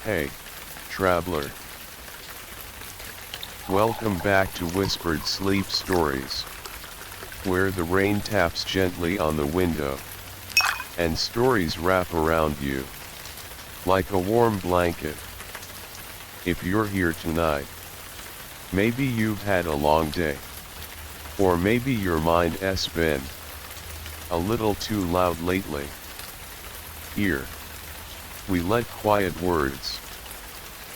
Hey, traveler. Welcome back to Whispered Sleep Stories, where the rain taps gently on the window, and stories wrap around you, like a warm blanket. If you're here tonight, maybe you've had a long day, or maybe your mind's been a little too loud lately. Here, we let quiet words,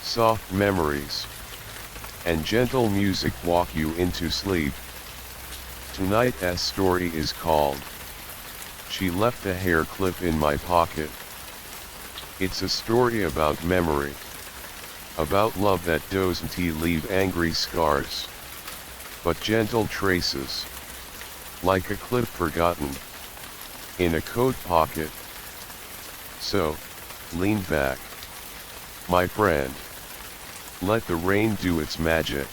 soft memories, and gentle music walk you into sleep. Tonight's story is called "She Left a Hair Clip in My Pocket." It's a story about memory, about love that doesn't leave angry scars, but gentle traces, like a clip forgotten in a coat pocket. So, lean back, my friend. Let the rain do its magic.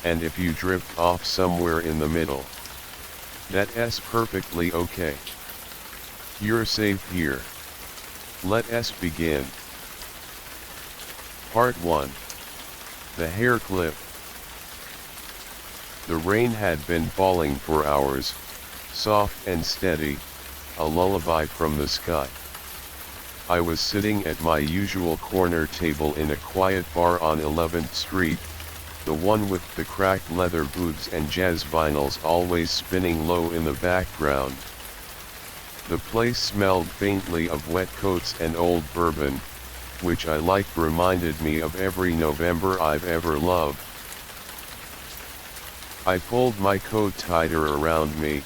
And if you drift off somewhere in the middle, that's perfectly okay. You're safe here. Let us begin. Part 1. The Hair Clip. The rain had been falling for hours, soft and steady, a lullaby from the sky. I was sitting at my usual corner table in a quiet bar on 11th Street, the one with the cracked leather booths and jazz vinyls always spinning low in the background. The place smelled faintly of wet coats and old bourbon, which I liked reminded me of every November I've ever loved. I pulled my coat tighter around me,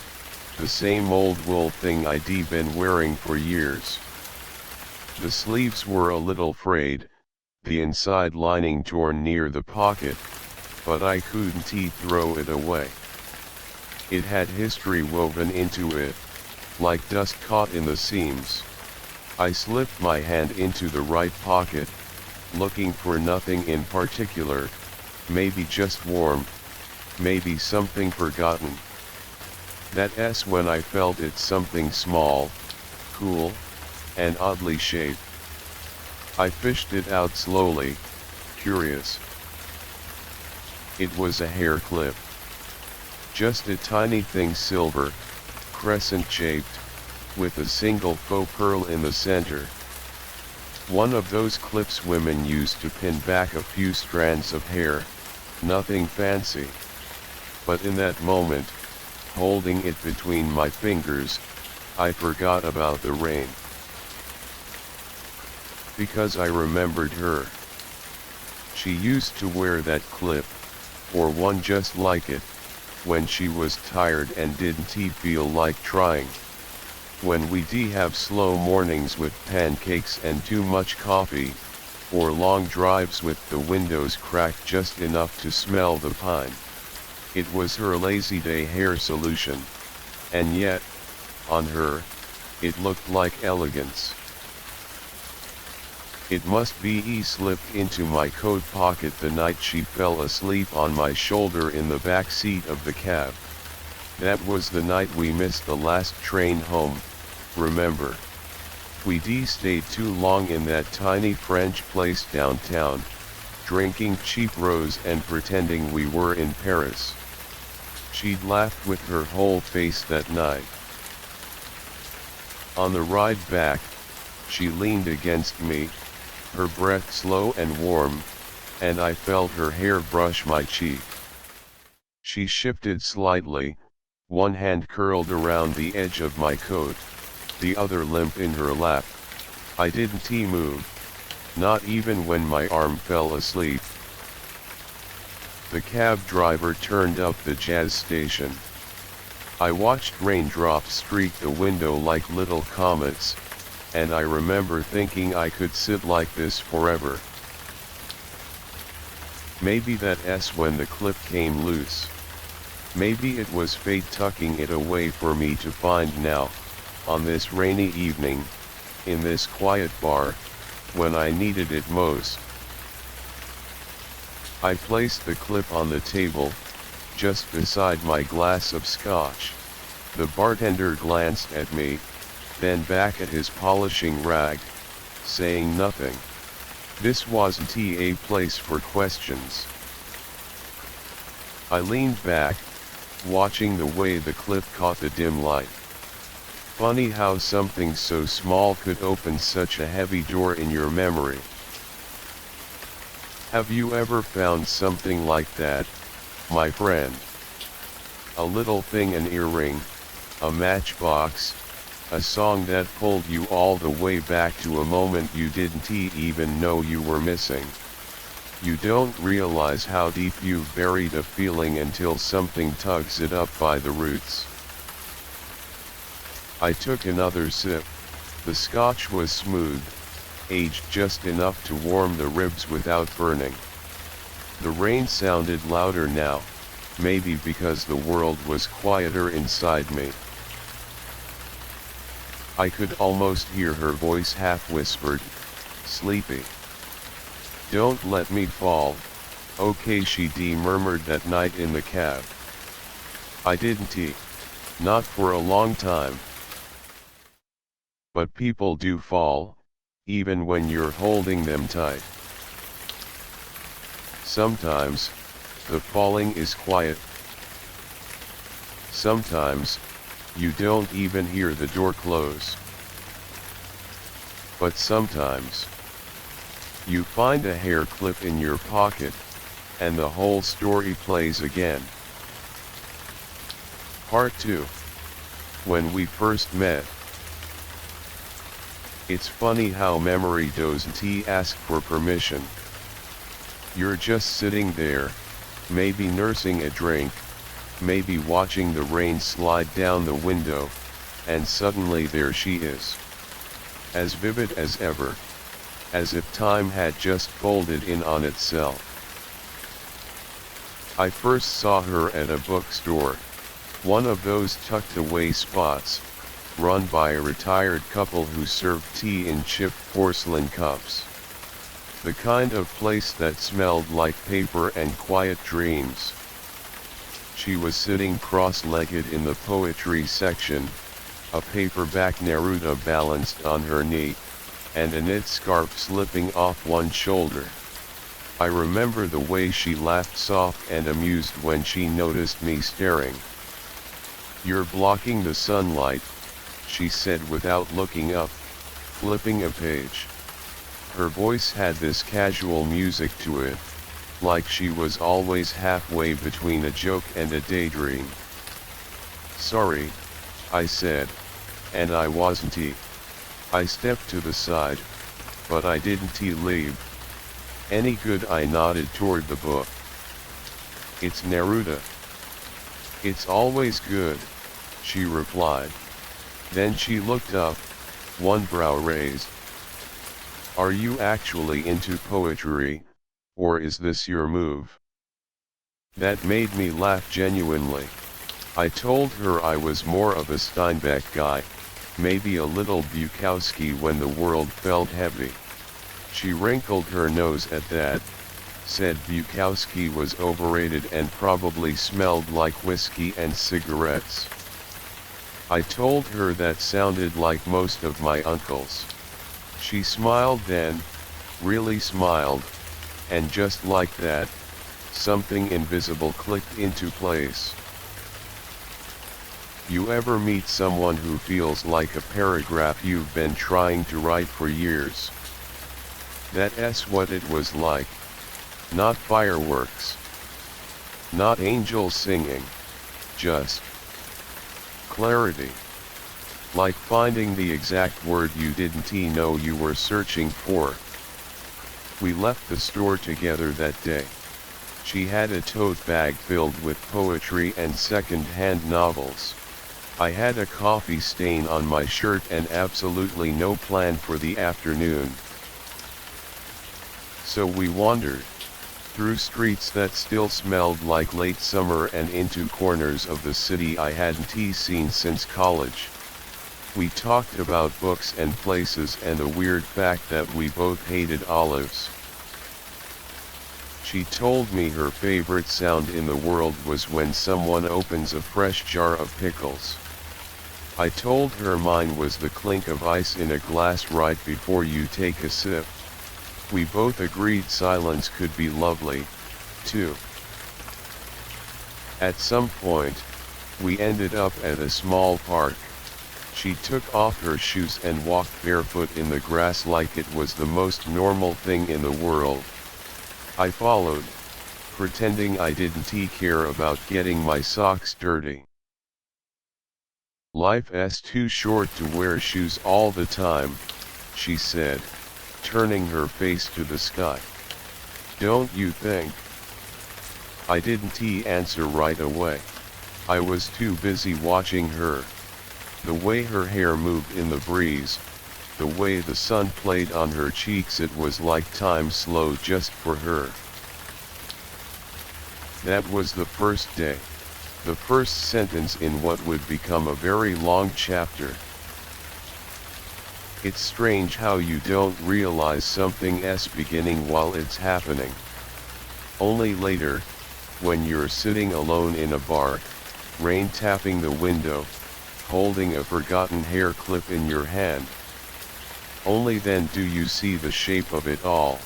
the same old wool thing I'd been wearing for years. The sleeves were a little frayed, the inside lining torn near the pocket, but I couldn't throw it away. It had history woven into it, like dust caught in the seams. I slipped my hand into the right pocket, looking for nothing in particular, maybe just warmth, maybe something forgotten. That's when I felt it, something small, cool, and oddly shaped. I fished it out slowly, curious. It was a hair clip. Just a tiny thing, silver, crescent-shaped, with a single faux pearl in the center. One of those clips women used to pin back a few strands of hair, nothing fancy. But in that moment, holding it between my fingers, I forgot about the rain. Because I remembered her. She used to wear that clip, or one just like it, when she was tired and didn't feel like trying. When we'd have slow mornings with pancakes and too much coffee, or long drives with the windows cracked just enough to smell the pine. It was her lazy day hair solution, and yet, on her, it looked like elegance. It must be slipped into my coat pocket the night she fell asleep on my shoulder in the back seat of the cab. That was the night we missed the last train home, remember? We'd stayed too long in that tiny French place downtown, drinking cheap rose and pretending we were in Paris. She'd laughed with her whole face that night. On the ride back, she leaned against me, her breath slow and warm, and I felt her hair brush my cheek. She shifted slightly, one hand curled around the edge of my coat, the other limp in her lap. I didn't move, not even when my arm fell asleep. The cab driver turned up the jazz station. I watched raindrops streak the window like little comets, and I remember thinking I could sit like this forever. Maybe that's when the clip came loose. Maybe it was fate tucking it away for me to find now, on this rainy evening, in this quiet bar, when I needed it most. I placed the clip on the table, just beside my glass of scotch. The bartender glanced at me, then back at his polishing rag, saying nothing. This wasn't a place for questions. I leaned back, watching the way the clip caught the dim light. Funny how something so small could open such a heavy door in your memory. Have you ever found something like that, my friend? A little thing, an earring, a matchbox, a song that pulled you all the way back to a moment you didn't even know you were missing. You don't realize how deep you've buried a feeling until something tugs it up by the roots. I took another sip. The scotch was smooth, aged just enough to warm the ribs without burning. The rain sounded louder now, maybe because the world was quieter inside me. I could almost hear her voice half whispered, "Sleepy. Don't let me fall, okay?" she murmured that night in the cab. I didn't. Not for a long time. But people do fall, even when you're holding them tight. Sometimes, the falling is quiet. Sometimes, you don't even hear the door close. But sometimes, you find a hair clip in your pocket, and the whole story plays again. Part 2. When we first met. It's funny how memory doesn't ask for permission. You're just sitting there, maybe nursing a drink, maybe watching the rain slide down the window, and suddenly there she is. As vivid as ever, as if time had just folded in on itself. I first saw her at a bookstore, one of those tucked away spots, run by a retired couple who served tea in chipped porcelain cups. The kind of place that smelled like paper and quiet dreams. She was sitting cross-legged in the poetry section, a paperback Neruda balanced on her knee, and a knit scarf slipping off one shoulder. I remember the way she laughed soft and amused when she noticed me staring. "You're blocking the sunlight," she said without looking up, flipping a page. Her voice had this casual music to it, like she was always halfway between a joke and a daydream. "Sorry," I said, and I wasn't. I stepped to the side, but I didn't leave. "Any good?" I nodded toward the book. "It's Neruda." "It's always good," she replied. Then she looked up, one brow raised. "Are you actually into poetry, or is this your move?" That made me laugh genuinely. I told her I was more of a Steinbeck guy, maybe a little Bukowski when the world felt heavy. She wrinkled her nose at that, said Bukowski was overrated and probably smelled like whiskey and cigarettes. I told her that sounded like most of my uncles. She smiled then, really smiled, and just like that, something invisible clicked into place. You ever meet someone who feels like a paragraph you've been trying to write for years? That's what it was like. Not fireworks. Not angels singing. Just clarity. Like finding the exact word you didn't know you were searching for. We left the store together that day. She had a tote bag filled with poetry and second-hand novels. I had a coffee stain on my shirt and absolutely no plan for the afternoon. So we wandered through streets that still smelled like late summer and into corners of the city I hadn't seen since college. We talked about books and places and the weird fact that we both hated olives. She told me her favorite sound in the world was when someone opens a fresh jar of pickles. I told her mine was the clink of ice in a glass right before you take a sip. We both agreed silence could be lovely, too. At some point, we ended up at a small park. She took off her shoes and walked barefoot in the grass like it was the most normal thing in the world. I followed, pretending I didn't care about getting my socks dirty. "Life's too short to wear shoes all the time," she said, turning her face to the sky. "Don't you think?" I didn't answer right away. I was too busy watching her. The way her hair moved in the breeze, the way the sun played on her cheeks, it was like time slowed just for her. That was the first day. The first sentence in what would become a very long chapter. It's strange how you don't realize something's beginning while it's happening. Only later, when you're sitting alone in a bar, rain tapping the window, holding a forgotten hair clip in your hand. Only then do you see the shape of it all.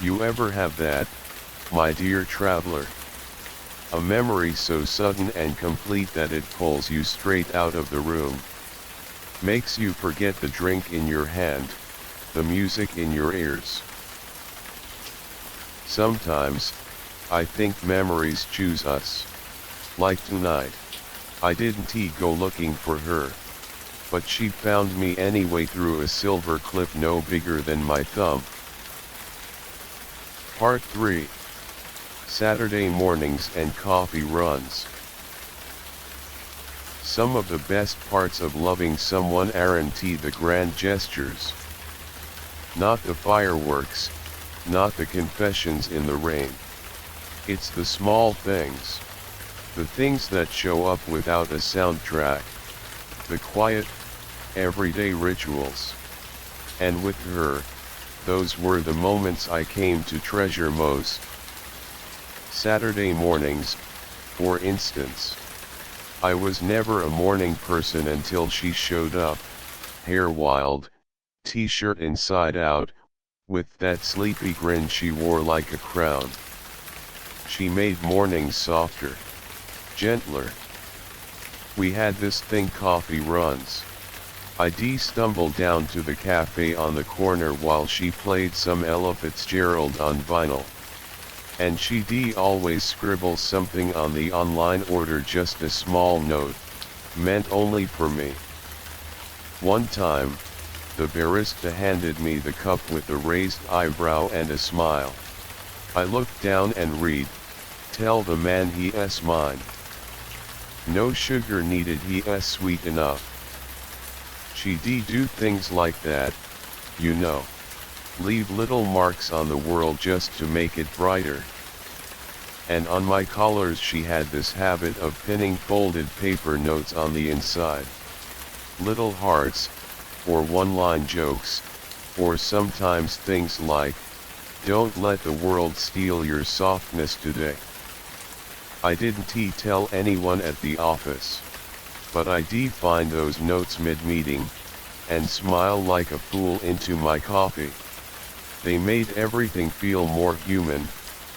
You ever have that, my dear traveler? A memory so sudden and complete that it pulls you straight out of the room. Makes you forget the drink in your hand, the music in your ears. Sometimes, I think memories choose us. Like tonight. I didn't go looking for her. But she found me anyway through a silver clip no bigger than my thumb. Part 3. Saturday mornings and coffee runs. Some of the best parts of loving someone aren't the grand gestures. Not the fireworks, not the confessions in the rain. It's the small things. The things that show up without a soundtrack. The quiet, everyday rituals. And with her, those were the moments I came to treasure most. Saturday mornings, for instance. I was never a morning person until she showed up, hair wild, t-shirt inside out, with that sleepy grin she wore like a crown. She made mornings softer, gentler. We had this thing, coffee runs. I'd stumble down to the cafe on the corner while she played some Ella Fitzgerald on vinyl. And she'd always scribble something on the online order, just a small note, meant only for me. One time, the barista handed me the cup with a raised eyebrow and a smile. I looked down and read, "Tell the man he's mine. No sugar needed, he's sweet enough." She'd do things like that, you know. Leave little marks on the world just to make it brighter. And on my collars she had this habit of pinning folded paper notes on the inside. Little hearts, or one-line jokes, or sometimes things like, "Don't let the world steal your softness today." I didn't tell anyone at the office. But I'd find those notes mid-meeting, and smile like a fool into my coffee. They made everything feel more human,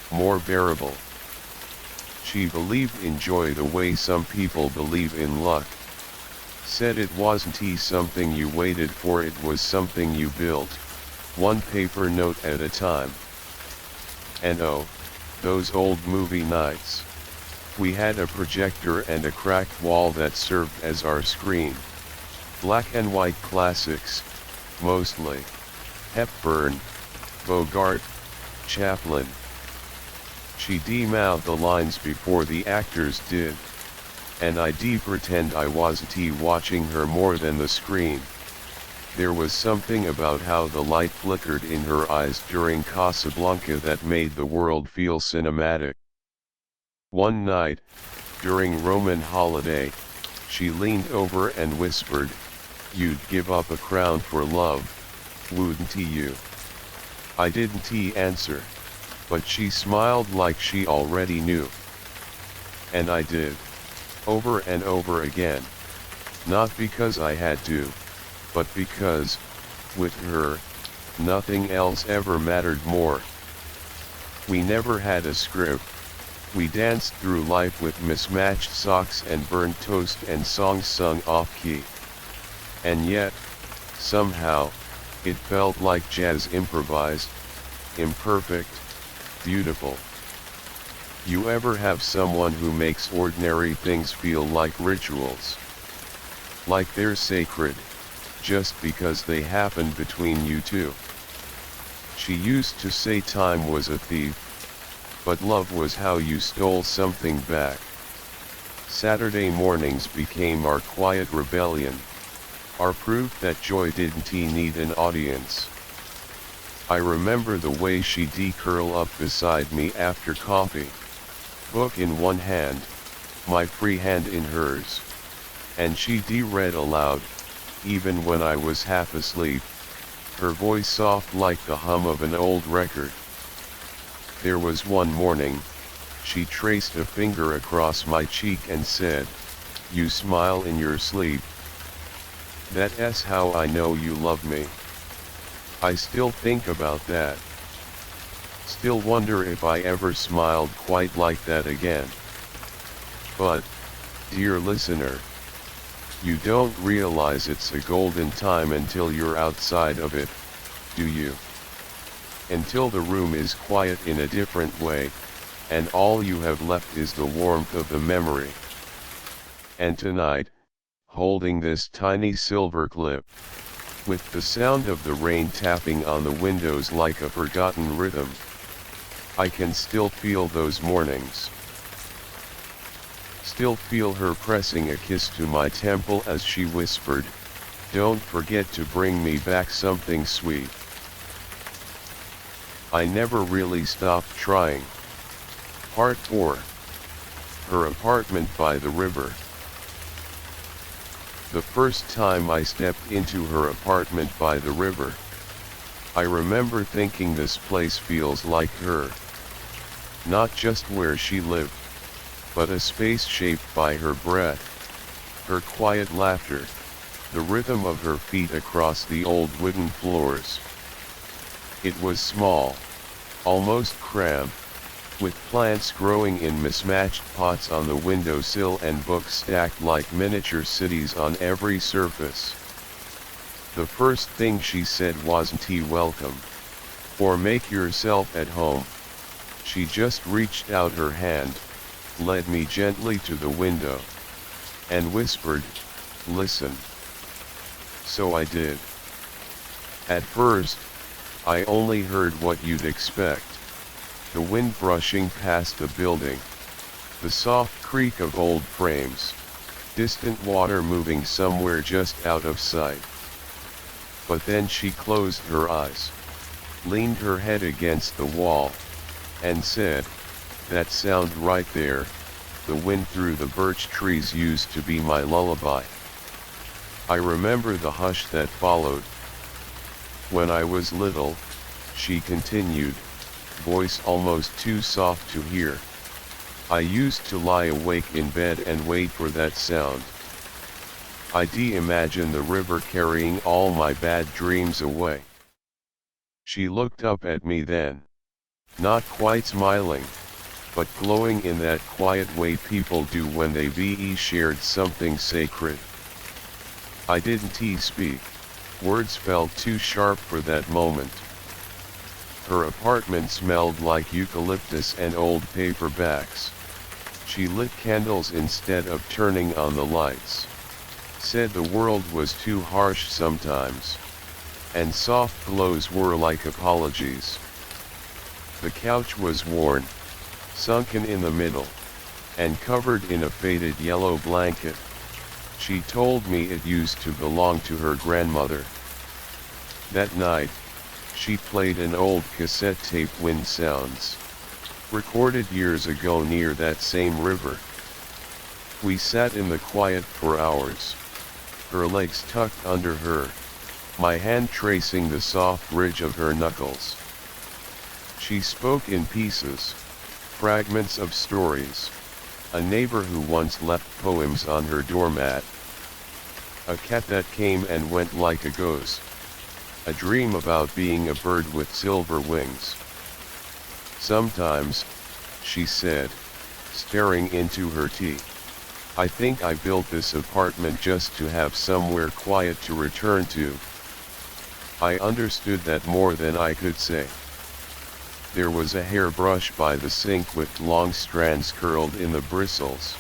more bearable. She believed in joy the way some people believe in luck. Said it wasn't something you waited for, it was something you built, one paper note at a time. And oh, those old movie nights. We had a projector and a cracked wall that served as our screen. Black and white classics, mostly. Hepburn, Bogart, Chaplin. She'd mouth the lines before the actors did. And I'd pretend I wasn't watching her more than the screen. There was something about how the light flickered in her eyes during Casablanca that made the world feel cinematic. One night, during Roman holiday, she leaned over and whispered, "You'd give up a crown for love, wouldn't you?" I didn't answer, but she smiled like she already knew. And I did. Over and over again. Not because I had to, but because, with her, Nothing else ever mattered more. We never had a script. We danced through life with mismatched socks and burnt toast and songs sung off-key. And yet, somehow, it felt like jazz improvised, imperfect, beautiful. You ever have someone who makes ordinary things feel like rituals? Like they're sacred, just because they happened between you two. She used to say time was a thief, but love was how you stole something back. Saturday mornings became our quiet rebellion, our proof that joy didn't need an audience. I remember the way she'd curl up beside me after coffee, book in one hand, my free hand in hers, and she'd read aloud, even when I was half asleep, her voice soft like the hum of an old record. There was one morning, she traced a finger across my cheek and said, "You smile in your sleep. That's how I know you love me." I still think about that. Still wonder if I ever smiled quite like that again. But, dear listener, you don't realize it's a golden time until you're outside of it, do you? Until the room is quiet in a different way, and all you have left is the warmth of the memory. And tonight, holding this tiny silver clip, with the sound of the rain tapping on the windows like a forgotten rhythm, I can still feel those mornings. Still feel her pressing a kiss to my temple as she whispered, "Don't forget to bring me back something sweet." I never really stopped trying. Part 4. Her apartment by the river. The first time I stepped into her apartment by the river, I remember thinking this place feels like her. Not just where she lived, but a space shaped by her breath, her quiet laughter, the rhythm of her feet across the old wooden floors. It was small, almost cramped, with plants growing in mismatched pots on the windowsill and books stacked like miniature cities on every surface. The first thing she said wasn't "welcome," or "make yourself at home." She just reached out her hand, led me gently to the window, and whispered, "Listen." So I did. At first, I only heard what you'd expect. The wind brushing past the building, the soft creak of old frames, distant water moving somewhere just out of sight. But then she closed her eyes, leaned her head against the wall, and said, "That sound right there, the wind through the birch trees used to be my lullaby." I remember the hush that followed. "When I was little," she continued, voice almost too soft to hear, "I used to lie awake in bed and wait for that sound. I'd imagine the river carrying all my bad dreams away." She looked up at me then, not quite smiling, but glowing in that quiet way people do when they've shared something sacred. I didn't speak, words felt too sharp for that moment. Her apartment smelled like eucalyptus and old paperbacks. She lit candles instead of turning on the lights. Said the world was too harsh sometimes, and soft glows were like apologies. The couch was worn, sunken in the middle, and covered in a faded yellow blanket. She told me it used to belong to her grandmother. That night, she played an old cassette tape, Wind Sounds, recorded years ago near that same river. We sat in the quiet for hours, her legs tucked under her, my hand tracing the soft ridge of her knuckles. She spoke in pieces, fragments of stories. A neighbor who once left poems on her doormat. A cat that came and went like a ghost. a dream about being a bird with silver wings. Sometimes, she said, staring into her tea, I think I built this apartment just to have somewhere quiet to return to. I understood that more than I could say. There was a hairbrush by the sink with long strands curled in the bristles.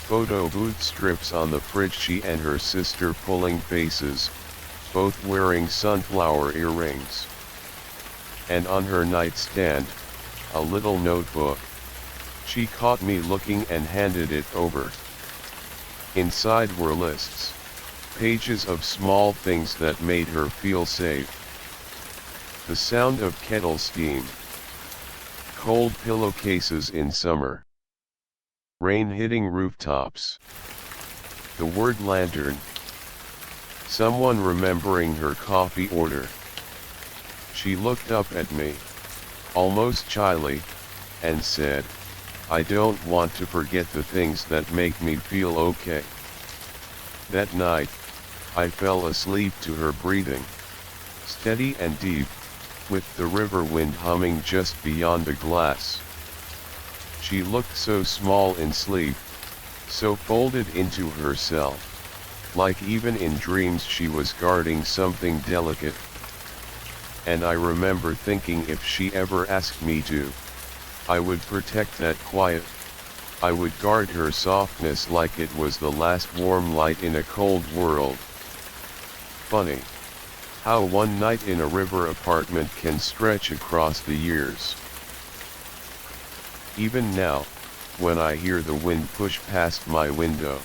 Photo booth strips on the fridge, she and her sister pulling faces, both wearing sunflower earrings. And on her nightstand, a little notebook. She caught me looking and handed it over. Inside were lists, pages of small things that made her feel safe. The sound of kettle steam, cold pillowcases in summer, rain hitting rooftops, the word lantern, someone remembering her coffee order. She looked up at me, almost shyly, and said, I don't want to forget the things that make me feel okay. That night, I fell asleep to her breathing, steady and deep, with the river wind humming just beyond the glass. She looked so small in sleep, so folded into herself, like even in dreams she was guarding something delicate. And I remember thinking if she ever asked me to, I would protect that quiet. I would guard her softness like it was the last warm light in a cold world. Funny how one night in a river apartment can stretch across the years. Even now, when I hear the wind push past my window,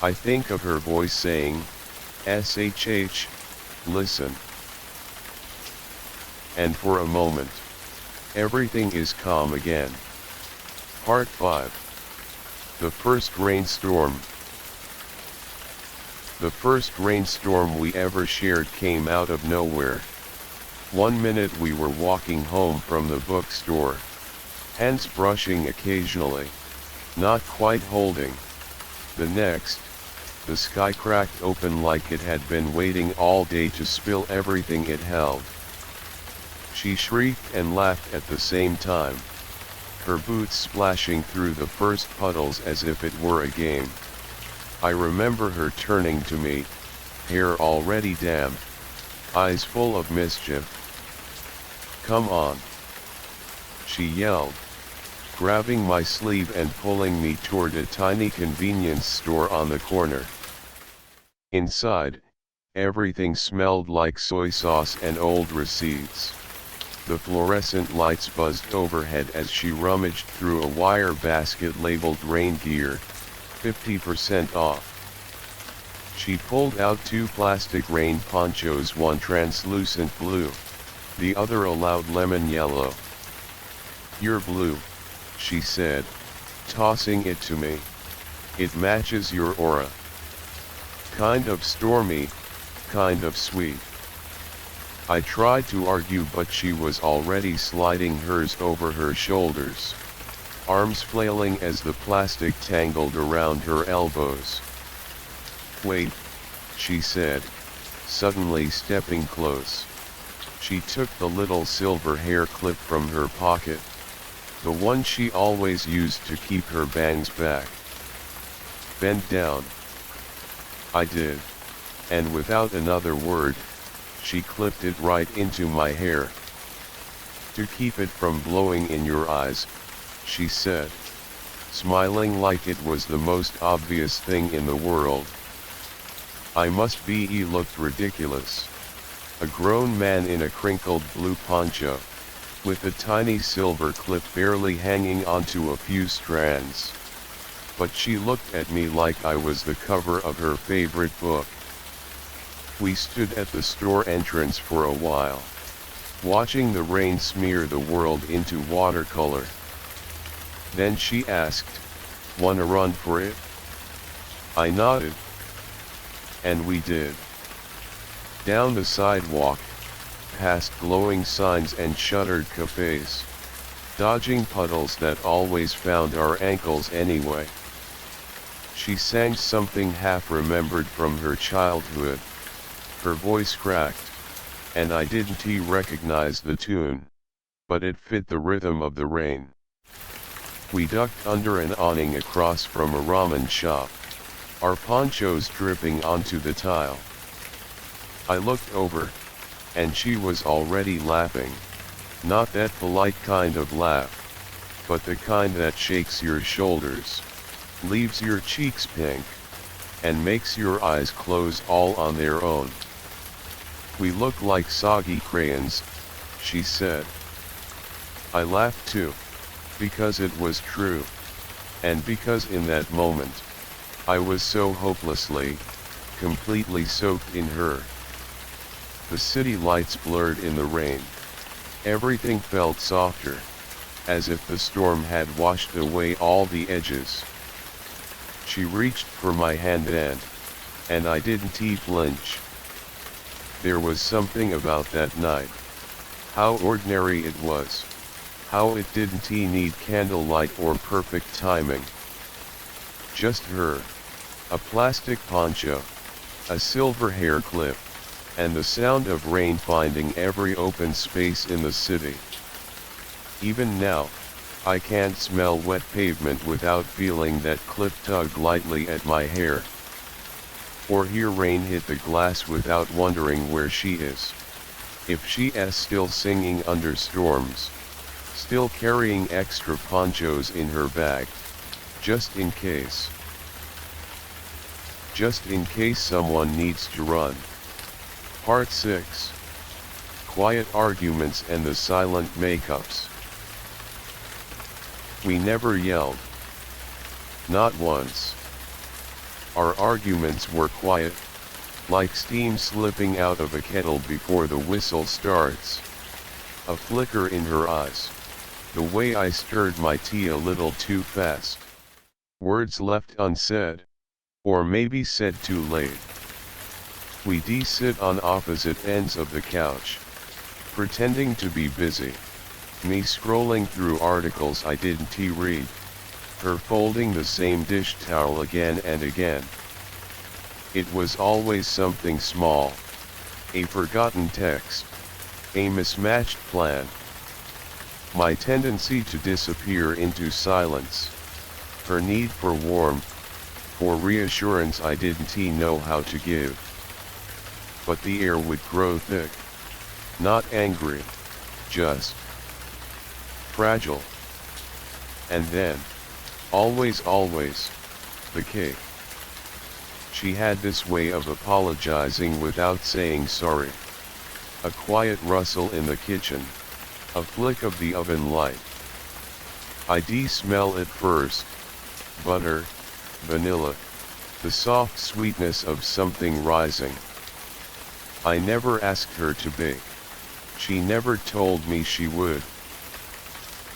I think of her voice saying, "SHH, listen." And for a moment, everything is calm again. Part 5. The first rainstorm. The first rainstorm we ever shared came out of nowhere. One minute we were walking home from the bookstore, hands brushing occasionally, not quite holding. The next, the sky cracked open like it had been waiting all day to spill everything it held. She shrieked and laughed at the same time, her boots splashing through the first puddles as if it were a game. I remember her turning to me, hair already damp, eyes full of mischief. "Come on," she yelled, grabbing my sleeve and pulling me toward a tiny convenience store on the corner. Inside, everything smelled like soy sauce and old receipts. The fluorescent lights buzzed overhead as she rummaged through a wire basket labeled rain gear, 50% off. She pulled out 2 plastic rain ponchos, one translucent blue, the other a loud lemon yellow. "You're blue," she said, tossing it to me. "It matches your aura. Kind of stormy, kind of sweet." I tried to argue, but she was already sliding hers over her shoulders, arms flailing as the plastic tangled around her elbows. "Wait," she said, suddenly stepping close. She took the little silver hair clip from her pocket, the one she always used to keep her bangs back. "Bend down." I did, and without another word, she clipped it right into my hair. "To keep it from blowing in your eyes," she said, smiling like it was the most obvious thing in the world. I must be. He looked ridiculous. A grown man in a crinkled blue poncho, with a tiny silver clip barely hanging onto a few strands. But she looked at me like I was the cover of her favorite book. We stood at the store entrance for a while, watching the rain smear the world into watercolor. Then she asked, "Wanna run for it?" I nodded. And we did. Down the sidewalk, past glowing signs and shuttered cafes, dodging puddles that always found our ankles anyway. She sang something half remembered from her childhood. Her voice cracked, and I didn't recognize the tune, but it fit the rhythm of the rain. We ducked under an awning across from a ramen shop, our ponchos dripping onto the tile. I looked over, and she was already laughing, not that polite kind of laugh, but the kind that shakes your shoulders, leaves your cheeks pink, and makes your eyes close all on their own. "We look like soggy crayons," she said. I laughed too, because it was true, and because in that moment, I was so hopelessly, completely soaked in her. The city lights blurred in the rain. Everything felt softer, as if the storm had washed away all the edges. She reached for my hand and I didn't flinch. There was something about that night. How ordinary it was. How it didn't need candlelight or perfect timing. Just her, a plastic poncho, a silver hair clip, and the sound of rain finding every open space in the city. Even now, I can't smell wet pavement without feeling that clip tug lightly at my hair. Or hear rain hit the glass without wondering where she is. If she is still singing under storms. Still carrying extra ponchos in her bag. Just in case. Just in case someone needs to run. Part 6. Quiet arguments and the silent makeups. We never yelled. Not once. Our arguments were quiet, like steam slipping out of a kettle before the whistle starts. A flicker in her eyes. The way I stirred my tea a little too fast. Words left unsaid. Or maybe said too late. We sit on opposite ends of the couch, pretending to be busy. Me scrolling through articles I didn't read. Her folding the same dish towel again and again. It was always something small. A forgotten text. A mismatched plan. My tendency to disappear into silence. Her need for warmth. For reassurance I didn't know how to give. But the air would grow thick. Not angry. Just fragile. And then, always, the cake. She had this way of apologizing without saying sorry. A quiet rustle in the kitchen. A flick of the oven light. I smell it first. Butter, vanilla, the soft sweetness of something rising. I never asked her to bake. She never told me she would.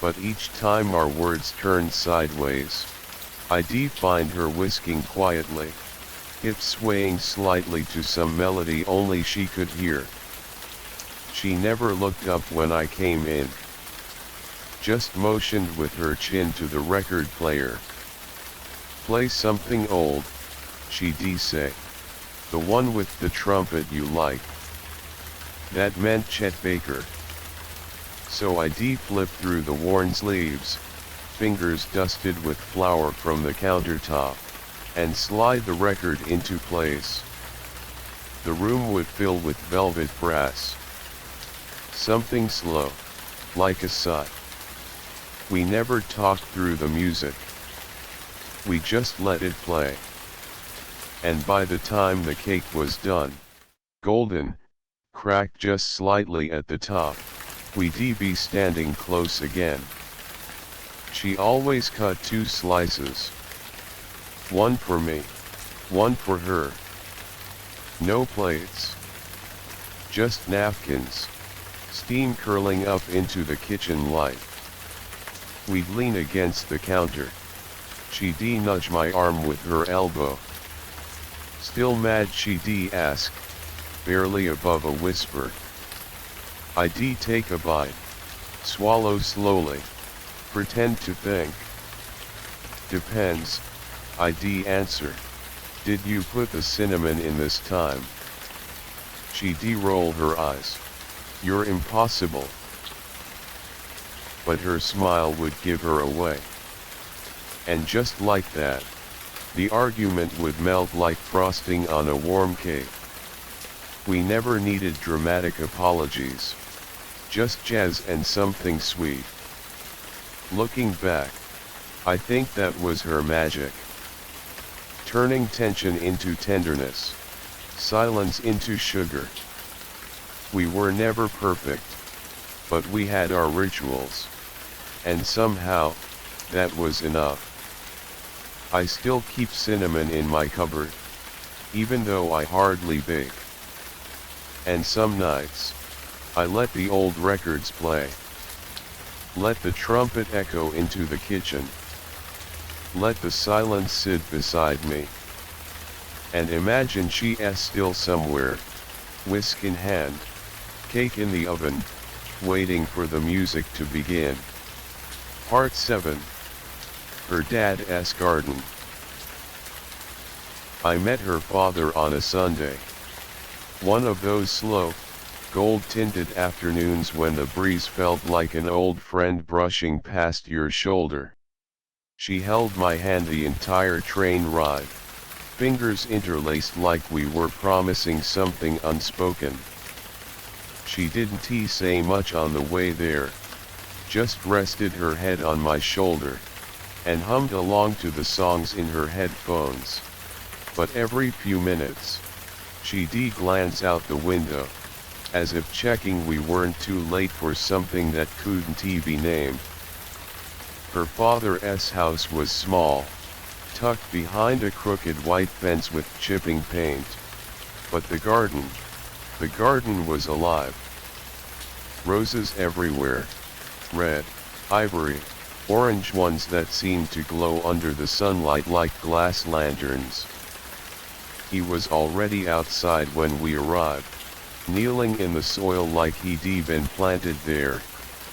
But each time our words turned sideways, I find her whisking quietly, hips swaying slightly to some melody only she could hear. She never looked up when I came in. Just motioned with her chin to the record player. "Play something old," she say. "The one with the trumpet you like." That meant Chet Baker. So I flipped through the worn sleeves, fingers dusted with flour from the countertop, and slide the record into place. The room would fill with velvet brass. Something slow, like a sigh. We never talked through the music. We just let it play. And by the time the cake was done, golden, cracked just slightly at the top, we'd be standing close again. She always cut 2 slices. One for me, one for her. No plates. Just napkins, steam curling up into the kitchen light. We'd lean against the counter. She'd nudge my arm with her elbow. Still mad, she'd ask, barely above a whisper. I'd take a bite, swallow slowly, pretend to think. "Depends," I'd answer. "Did you put the cinnamon in this time?" She'd roll her eyes. "You're impossible." But her smile would give her away. And just like that, the argument would melt like frosting on a warm cake. We never needed dramatic apologies. Just jazz and something sweet. Looking back, I think that was her magic. Turning tension into tenderness, silence into sugar. We were never perfect, but we had our rituals. And somehow, that was enough. I still keep cinnamon in my cupboard, even though I hardly bake. And some nights, I let the old records play. Let the trumpet echo into the kitchen. Let the silence sit beside me. And imagine she's still somewhere, whisk in hand, cake in the oven, waiting for the music to begin. Part 7. Her Dad's Garden. I met her father on a Sunday. One of those slow, gold-tinted afternoons when the breeze felt like an old friend brushing past your shoulder. She held my hand the entire train ride, fingers interlaced like we were promising something unspoken. She didn't say much on the way there, just rested her head on my shoulder, and hummed along to the songs in her headphones. But every few minutes, she'd glance out the window, as if checking we weren't too late for something that couldn't be named. Her father's house was small, tucked behind a crooked white fence with chipping paint. But the garden was alive. Roses everywhere, red, ivory, orange ones that seemed to glow under the sunlight like glass lanterns. He was already outside when we arrived, kneeling in the soil like he'd been planted there,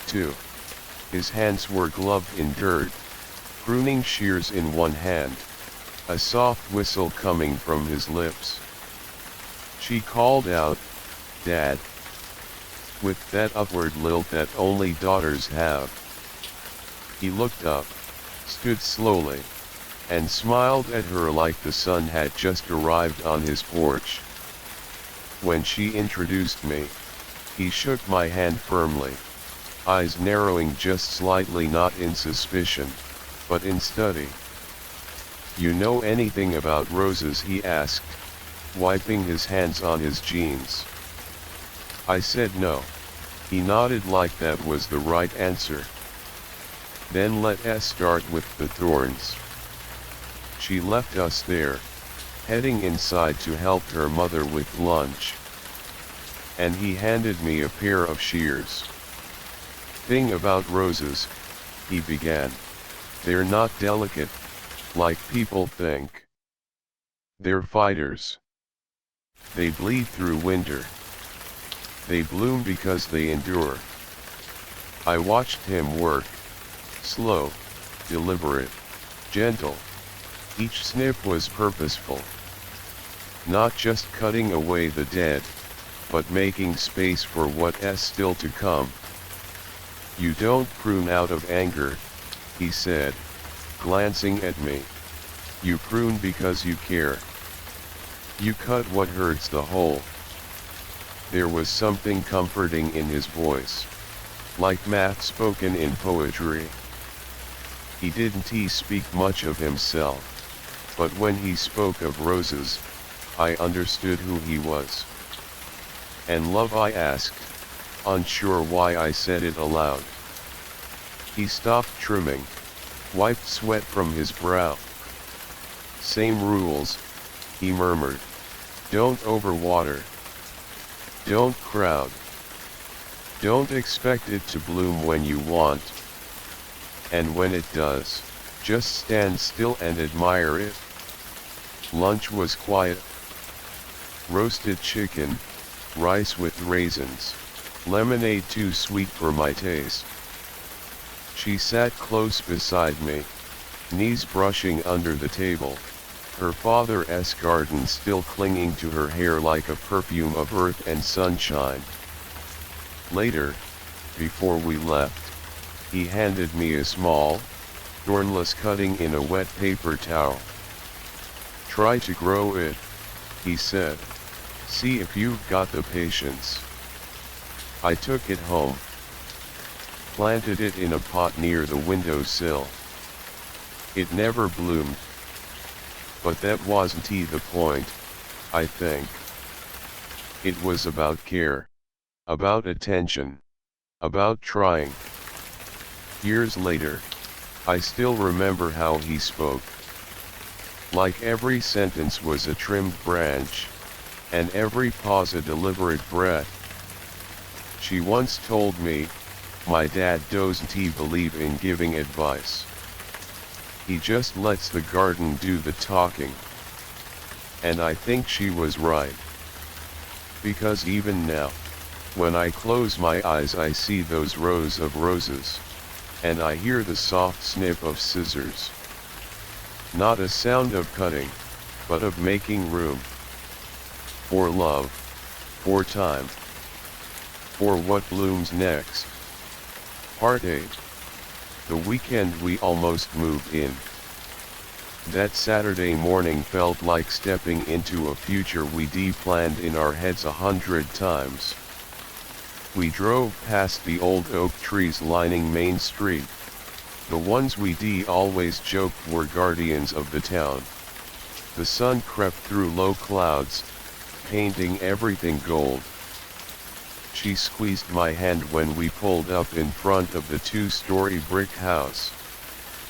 too. His hands were gloved in dirt, pruning shears in one hand, a soft whistle coming from his lips. She called out, "Dad," with that upward lilt that only daughters have. He looked up, stood slowly, and smiled at her like the sun had just arrived on his porch. When she introduced me, he shook my hand firmly, eyes narrowing just slightly, not in suspicion, but in study. "You know anything about roses?" he asked, wiping his hands on his jeans. I said no. He nodded like that was the right answer. "Then let's start with the thorns." She left us there, heading inside to help her mother with lunch. And he handed me a pair of shears. "Thing about roses," he began, "they're not delicate, like people think. They're fighters. They bleed through winter. They bloom because they endure." I watched him work. Slow, deliberate, gentle. Each snip was purposeful. Not just cutting away the dead, but making space for what's still to come. "You don't prune out of anger," he said, glancing at me. "You prune because you care. You cut what hurts the whole." There was something comforting in his voice, like math spoken in poetry. He didn't speak much of himself, but when he spoke of roses, I understood who he was. "And love?" I asked, unsure why I said it aloud. He stopped trimming, wiped sweat from his brow. "Same rules," he murmured. "Don't overwater. Don't crowd. Don't expect it to bloom when you want. And when it does, just stand still and admire it." Lunch was quiet. Roasted chicken, rice with raisins, lemonade too sweet for my taste. She sat close beside me, knees brushing under the table, her father's garden still clinging to her hair like a perfume of earth and sunshine. Later, before we left, he handed me a small, thornless cutting in a wet paper towel. "Try to grow it," he said. "See if you've got the patience." I took it home, planted it in a pot near the windowsill. It never bloomed. But that wasn't the point, I think. It was about care, about attention, about trying. Years later, I still remember how he spoke. Like every sentence was a trimmed branch, and every pause a deliberate breath. She once told me, "My dad doesn't believe in giving advice. He just lets the garden do the talking." And I think she was right. Because even now, when I close my eyes I see those rows of roses, and I hear the soft snip of scissors. Not a sound of cutting, but of making room. For love, for time, for what blooms next. Part 8. The weekend we almost moved in. That Saturday morning felt like stepping into a future we'd planned in our heads 100 times. We drove past the old oak trees lining Main Street, the ones we'd always joked were guardians of the town. The sun crept through low clouds, painting everything gold. She squeezed my hand when we pulled up in front of the 2-story brick house.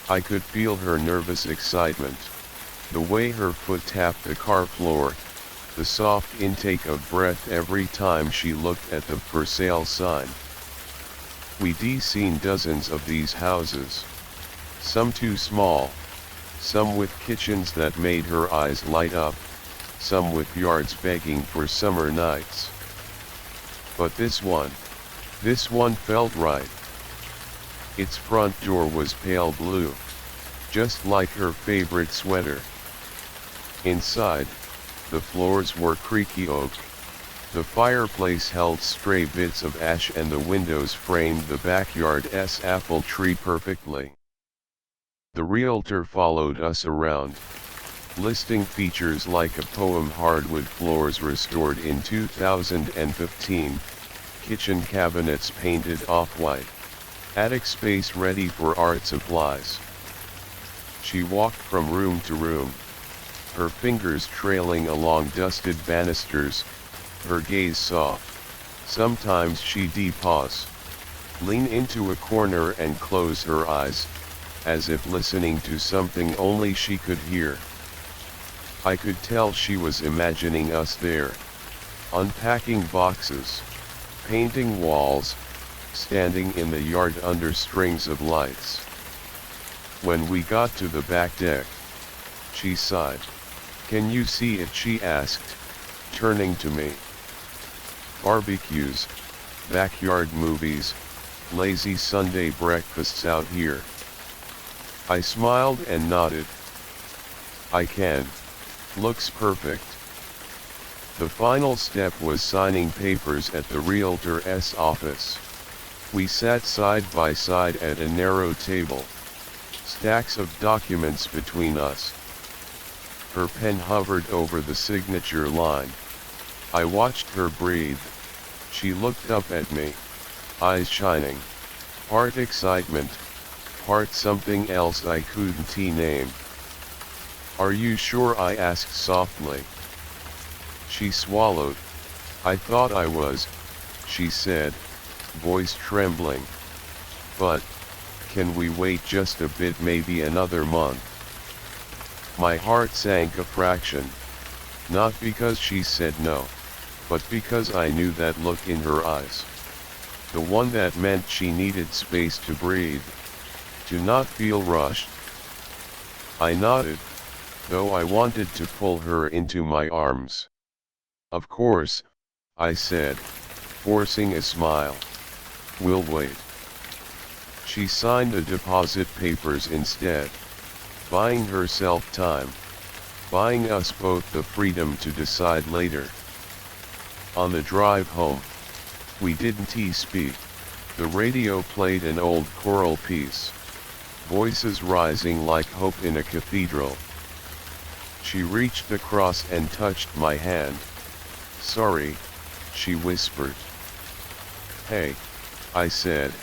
I could feel her nervous excitement, the way her foot tapped the car floor, the soft intake of breath every time she looked at the for sale sign. We'd seen dozens of these houses, some too small, some with kitchens that made her eyes light up, some with yards begging for summer nights. But this one felt right. Its front door was pale blue, just like her favorite sweater. Inside, the floors were creaky oak. The fireplace held stray bits of ash and the windows framed the backyard's apple tree perfectly. The realtor followed us around, listing features like a poem: hardwood floors restored in 2015, kitchen cabinets painted off-white, attic space ready for art supplies. She walked from room to room, her fingers trailing along dusted banisters, her gaze soft. Sometimes she'd pause, lean into a corner and close her eyes, as if listening to something only she could hear. I could tell she was imagining us there, unpacking boxes, painting walls, standing in the yard under strings of lights. When we got to the back deck, she sighed. "Can you see it?" she asked, turning to me. "Barbecues, backyard movies, lazy Sunday breakfasts out here." I smiled and nodded. "I can. Looks perfect." The final step was signing papers at the realtor's office. We sat side by side at a narrow table, stacks of documents between us. Her pen hovered over the signature line. I watched her breathe. She looked up at me, eyes shining, part excitement, part something else I couldn't name. "Are you sure?" I asked softly. She swallowed. "I thought I was," she said, voice trembling. "But, can we wait just a bit, maybe another month?" My heart sank a fraction, not because she said no, but because I knew that look in her eyes. The one that meant she needed space to breathe, to not feel rushed. I nodded, though I wanted to pull her into my arms. "Of course," I said, forcing a smile. "We'll wait." She signed the deposit papers instead, buying herself time, buying us both the freedom to decide later. On the drive home, We didn't speak. The radio played an old choral piece, voices rising like hope in a cathedral. She reached across and touched my hand. "Sorry," she whispered. "Hey," I said,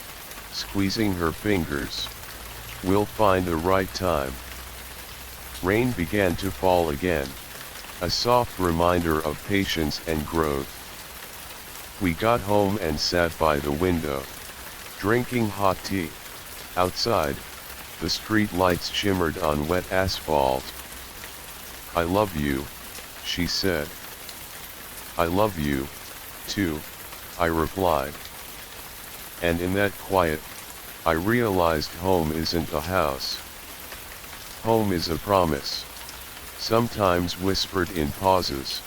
squeezing her fingers. "We'll find the right time." Rain began to fall again, a soft reminder of patience and growth. We got home and sat by the window, drinking hot tea. Outside, the street lights shimmered on wet asphalt. "I love you," she said. "I love you, too," I replied. And in that quiet, I realized home isn't a house. Home is a promise, sometimes whispered in pauses,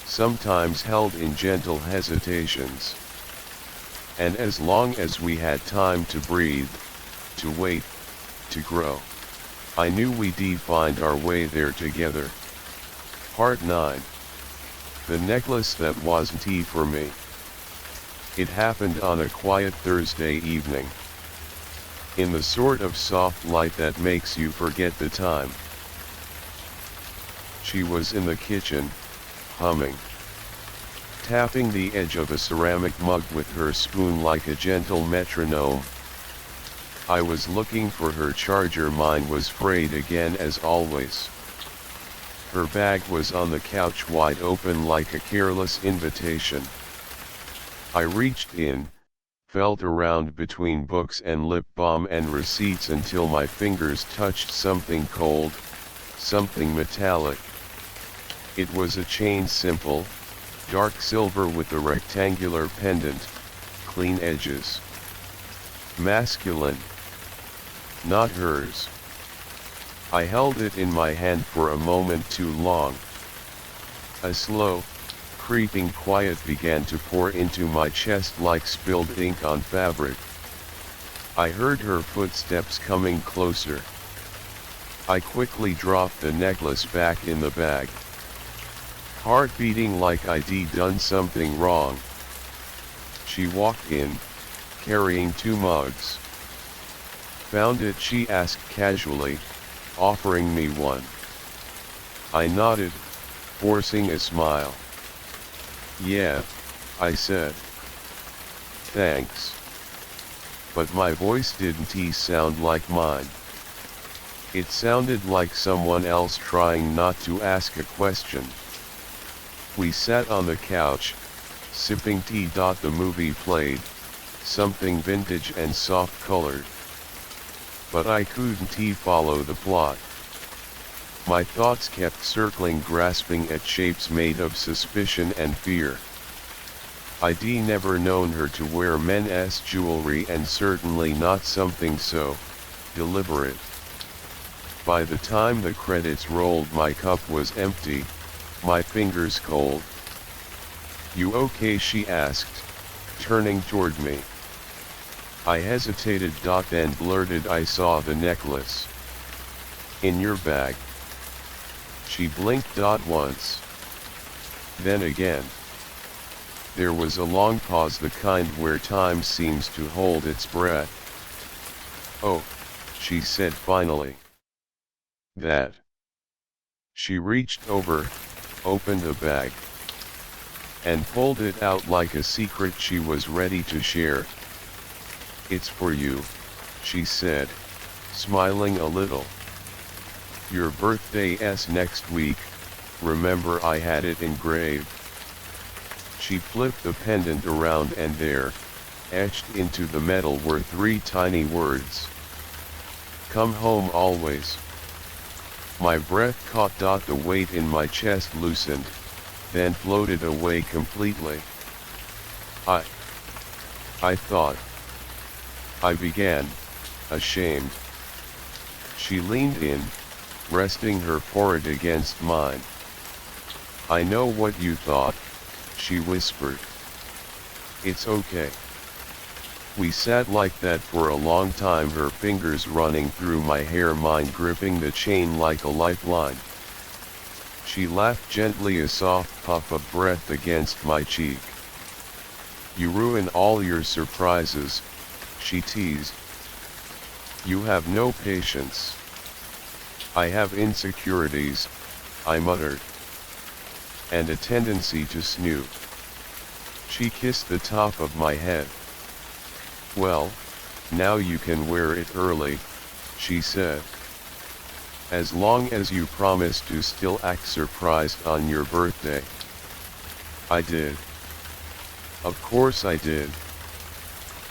sometimes held in gentle hesitations. And as long as we had time to breathe, to wait, to grow, I knew we'd find our way there together. Part 9. The necklace that wasn't for me. It happened on a quiet Thursday evening, in the sort of soft light that makes you forget the time. She was in the kitchen, humming, tapping the edge of a ceramic mug with her spoon like a gentle metronome. I was looking for her charger. Mine was frayed again as always. Her bag was on the couch, wide open like a careless invitation. I reached in, felt around between books and lip balm and receipts until my fingers touched something cold, something metallic. It was a chain, simple, dark silver with a rectangular pendant, clean edges. Masculine. Not hers. I held it in my hand for a moment too long. A slow, creeping quiet began to pour into my chest like spilled ink on fabric. I heard her footsteps coming closer. I quickly dropped the necklace back in the bag, heart beating like I'd done something wrong. She walked in, carrying 2 mugs. "Found it?" she asked casually, offering me one. I nodded, forcing a smile. "Yeah," I said. "Thanks." But my voice didn't sound like mine. It sounded like someone else trying not to ask a question. We sat on the couch, sipping tea. The movie played, something vintage and soft-colored. But I couldn't follow the plot. My thoughts kept circling, grasping at shapes made of suspicion and fear. I'd never known her to wear men's jewelry, and certainly not something so deliberate. By the time the credits rolled, my cup was empty, my fingers cold. "You okay?" she asked, turning toward me. I hesitated. Then blurted, "I saw the necklace in your bag." She blinked once, then again. There was a long pause, the kind where time seems to hold its breath. "Oh," she said finally. "That." She reached over, opened a bag, and pulled it out like a secret she was ready to share. "It's for you," she said, smiling a little. "Your birthday's next week, remember I had it engraved." She flipped the pendant around, and there, etched into the metal, were 3 tiny words. "Come home always." My breath caught. The weight in my chest loosened, then floated away completely. I thought. I began, ashamed. She leaned in, resting her forehead against mine. "I know what you thought," she whispered. "It's okay." We sat like that for a long time, her fingers running through my hair, mine gripping the chain like a lifeline. She laughed gently, a soft puff of breath against my cheek. You ruin all your surprises, she teased. You have no patience. I have insecurities, I muttered. And a tendency to snoop. She kissed the top of my head. Well, now you can wear it early, she said. As long as you promise to still act surprised on your birthday. I did. Of course I did.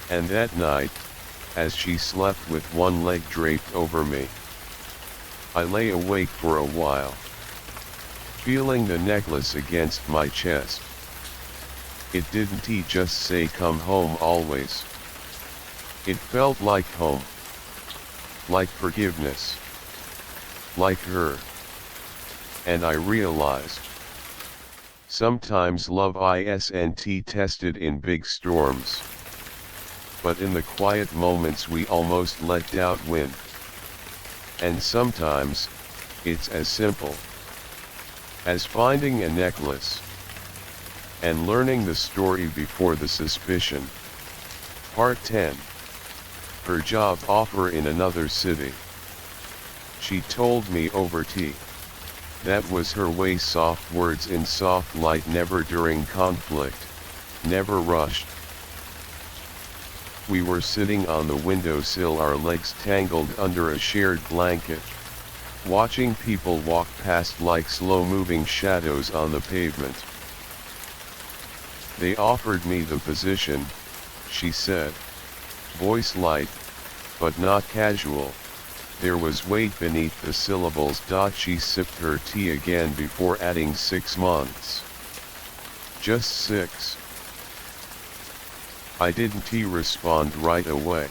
And that night, as she slept with one leg draped over me, I lay awake for a while, feeling the necklace against my chest. It didn't just say come home always. It felt like home. Like forgiveness. Like her. And I realized. Sometimes love isn't tested in big storms. But in the quiet moments we almost let doubt win. And sometimes, it's as simple as finding a necklace and learning the story before the suspicion. Part 10. Her job offer in another city. She told me over tea. That was her way, soft words in soft light, never during conflict, never rushed. We were sitting on the windowsill, our legs tangled under a shared blanket, watching people walk past like slow-moving shadows on the pavement. They offered me the position, she said, voice light, but not casual. There was weight beneath the syllables. She sipped her tea again before adding 6 months. Just 6. I didn't respond right away.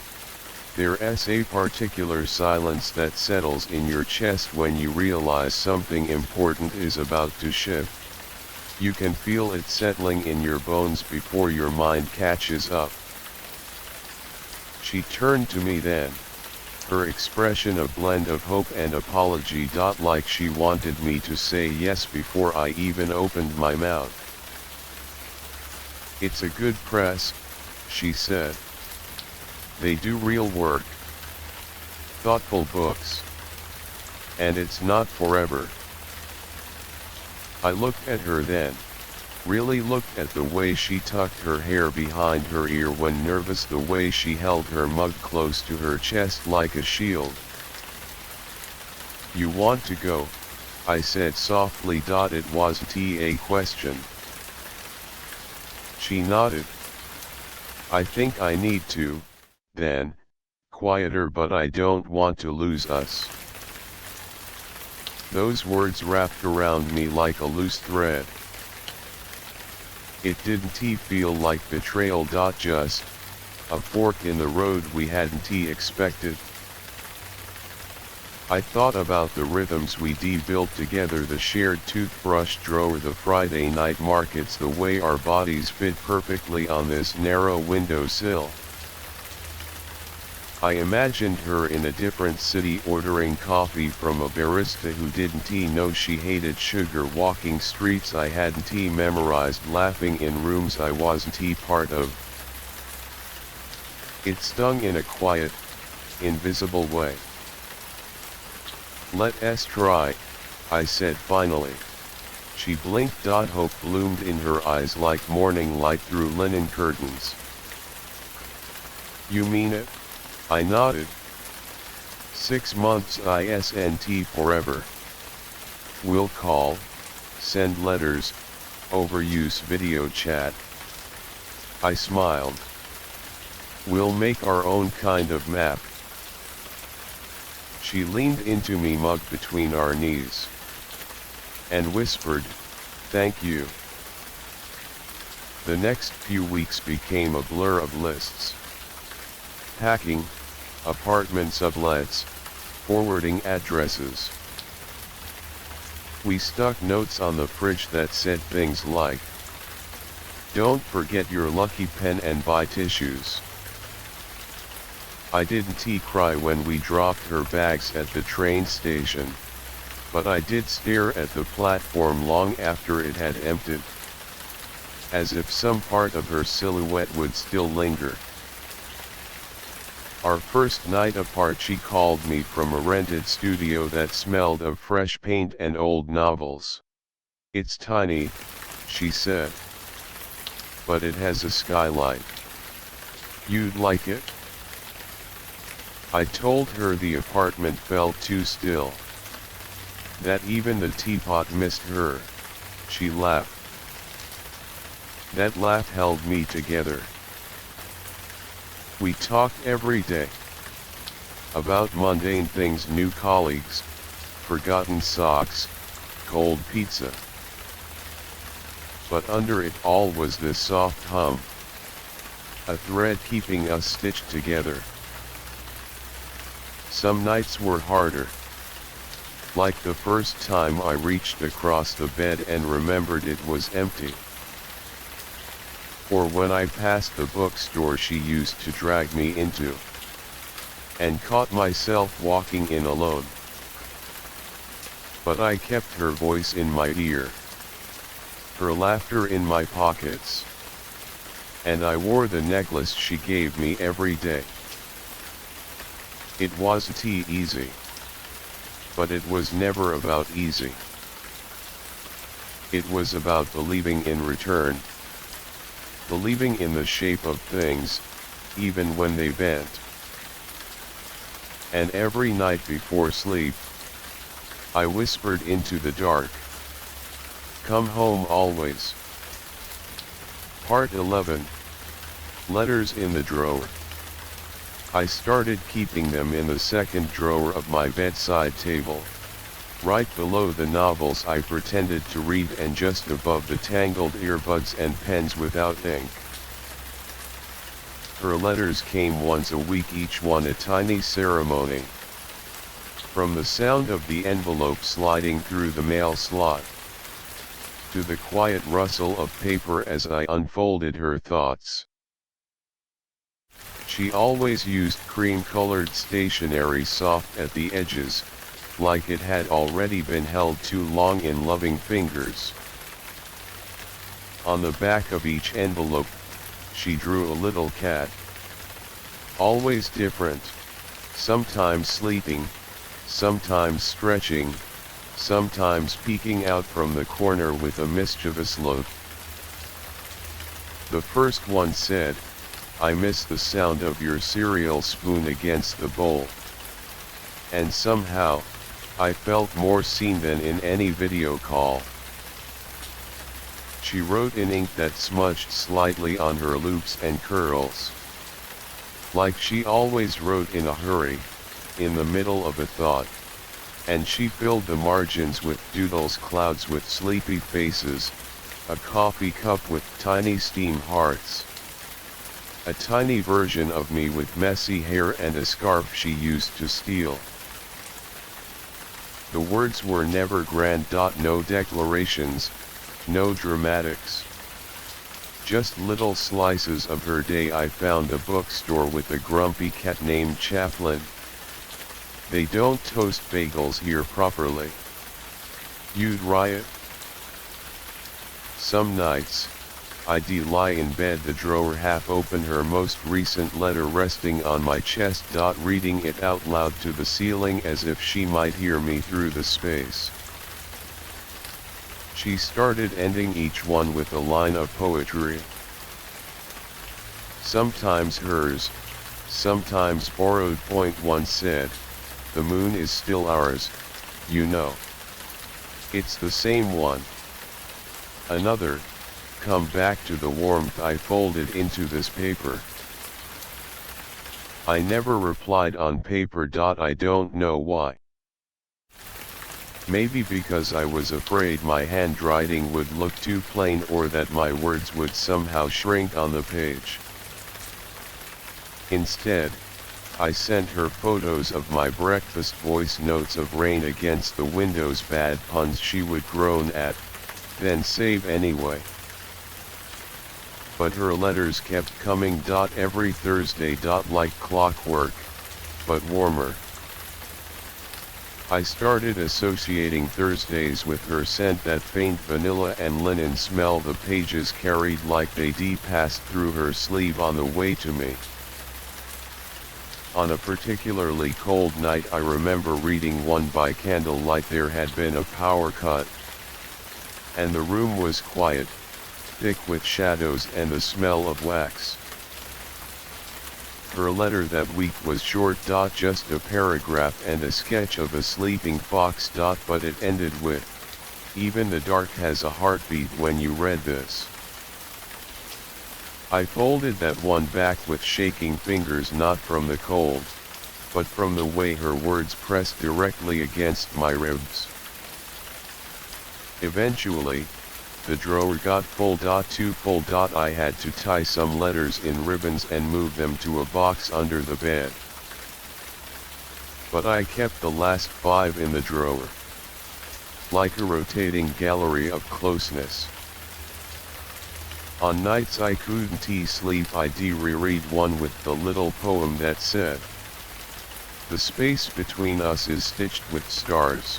There's a particular silence that settles in your chest when you realize something important is about to shift. You can feel it settling in your bones before your mind catches up. She turned to me then, her expression a blend of hope and apology. Like she wanted me to say yes before I even opened my mouth. It's a good press, she said. They do real work. Thoughtful books. And it's not forever. I looked at her then. Really looked at the way she tucked her hair behind her ear when nervous, the way she held her mug close to her chest like a shield. You want to go? I said softly. It wasn't a question. She nodded. I think I need to, then, quieter, but I don't want to lose us. Those words wrapped around me like a loose thread. It didn't feel like betrayal. Just a fork in the road we hadn't expected. I thought about the rhythms we built together, the shared toothbrush drawer, the Friday night markets, the way our bodies fit perfectly on this narrow windowsill. I imagined her in a different city ordering coffee from a barista who didn't know she hated sugar, walking streets I hadn't memorized, laughing in rooms I wasn't part of. It stung in a quiet, invisible way. Let's try, I said finally. She blinked. Hope bloomed in her eyes like morning light through linen curtains. You mean it? I nodded. 6 months isn't forever. We'll call, send letters, overuse video chat. I smiled. We'll make our own kind of map. She leaned into me, mug between our knees, and whispered, "Thank you." The next few weeks became a blur of lists. Packing, apartment sublets, forwarding addresses. We stuck notes on the fridge that said things like, "Don't forget your lucky pen and buy tissues." I didn't cry when we dropped her bags at the train station, but I did stare at the platform long after it had emptied. as if some part of her silhouette would still linger. Our first night apart, she called me from a rented studio that smelled of fresh paint and old novels. "It's tiny," she said, "but it has a skylight. You'd like it?" I told her the apartment felt too still, that even the teapot missed her. She laughed. That laugh held me together. We talked every day. About mundane things, new colleagues, forgotten socks, cold pizza. But under it all was this soft hum, a thread keeping us stitched together. Some nights were harder. Like the first time I reached across the bed and remembered it was empty. Or when I passed the bookstore she used to drag me into, and caught myself walking in alone. But I kept her voice in my ear, her laughter in my pockets, and I wore the necklace she gave me every day. It wasn't easy, but it was never about easy. It was about believing in return, believing in the shape of things, even when they bent. And every night before sleep, I whispered into the dark, "Come home always." Part 11. Letters in the drawer. I started keeping them in the second drawer of my bedside table, right below the novels I pretended to read and just above the tangled earbuds and pens without ink. Her letters came once a week, each one a tiny ceremony. From the sound of the envelope sliding through the mail slot, to the quiet rustle of paper as I unfolded her thoughts. She always used cream-colored stationery, soft at the edges, like it had already been held too long in loving fingers. On the back of each envelope, she drew a little cat. Always different, sometimes sleeping, sometimes stretching, sometimes peeking out from the corner with a mischievous look. The first one said, "I miss the sound of your cereal spoon against the bowl." And somehow, I felt more seen than in any video call. She wrote in ink that smudged slightly on her loops and curls. Like she always wrote in a hurry, in the middle of a thought, and she filled the margins with doodles, clouds with sleepy faces, a coffee cup with tiny steam hearts. A tiny version of me with messy hair and a scarf she used to steal. The words were never grand. No declarations, no dramatics. Just little slices of her day. I found a bookstore with a grumpy cat named Chaplin. They don't toast bagels here properly. You'd riot. Some nights, I'd lie in bed, the drawer half open, her most recent letter resting on my chest. Reading it out loud to the ceiling as if she might hear me through the space. She started ending each one with a line of poetry. Sometimes hers, sometimes borrowed. One said, "The moon is still ours, you know. It's the same one." Another, "Come back to the warmth I folded into this paper." I never replied on paper. I don't know why. Maybe because I was afraid my handwriting would look too plain, or that my words would somehow shrink on the page. Instead, I sent her photos of my breakfast, voice notes of rain against the windows, bad puns she would groan at, then save anyway. But her letters kept coming. Every Thursday. Like clockwork, but warmer. I started associating Thursdays with her scent, that faint vanilla and linen smell the pages carried like they passed through her sleeve on the way to me. On a particularly cold night I remember reading one by candlelight. There had been a power cut, and the room was quiet, thick with shadows and the smell of wax. Her letter that week was short. Just a paragraph and a sketch of a sleeping fox. But it ended with, "Even the dark has a heartbeat when you read this." I folded that one back with shaking fingers, not from the cold, but from the way her words pressed directly against my ribs. Eventually, the drawer got full. Too full. I had to tie some letters in ribbons and move them to a box under the bed. But I kept the last 5 in the drawer, like a rotating gallery of closeness. On nights I couldn't sleep, I'd reread one with the little poem that said, "The space between us is stitched with stars."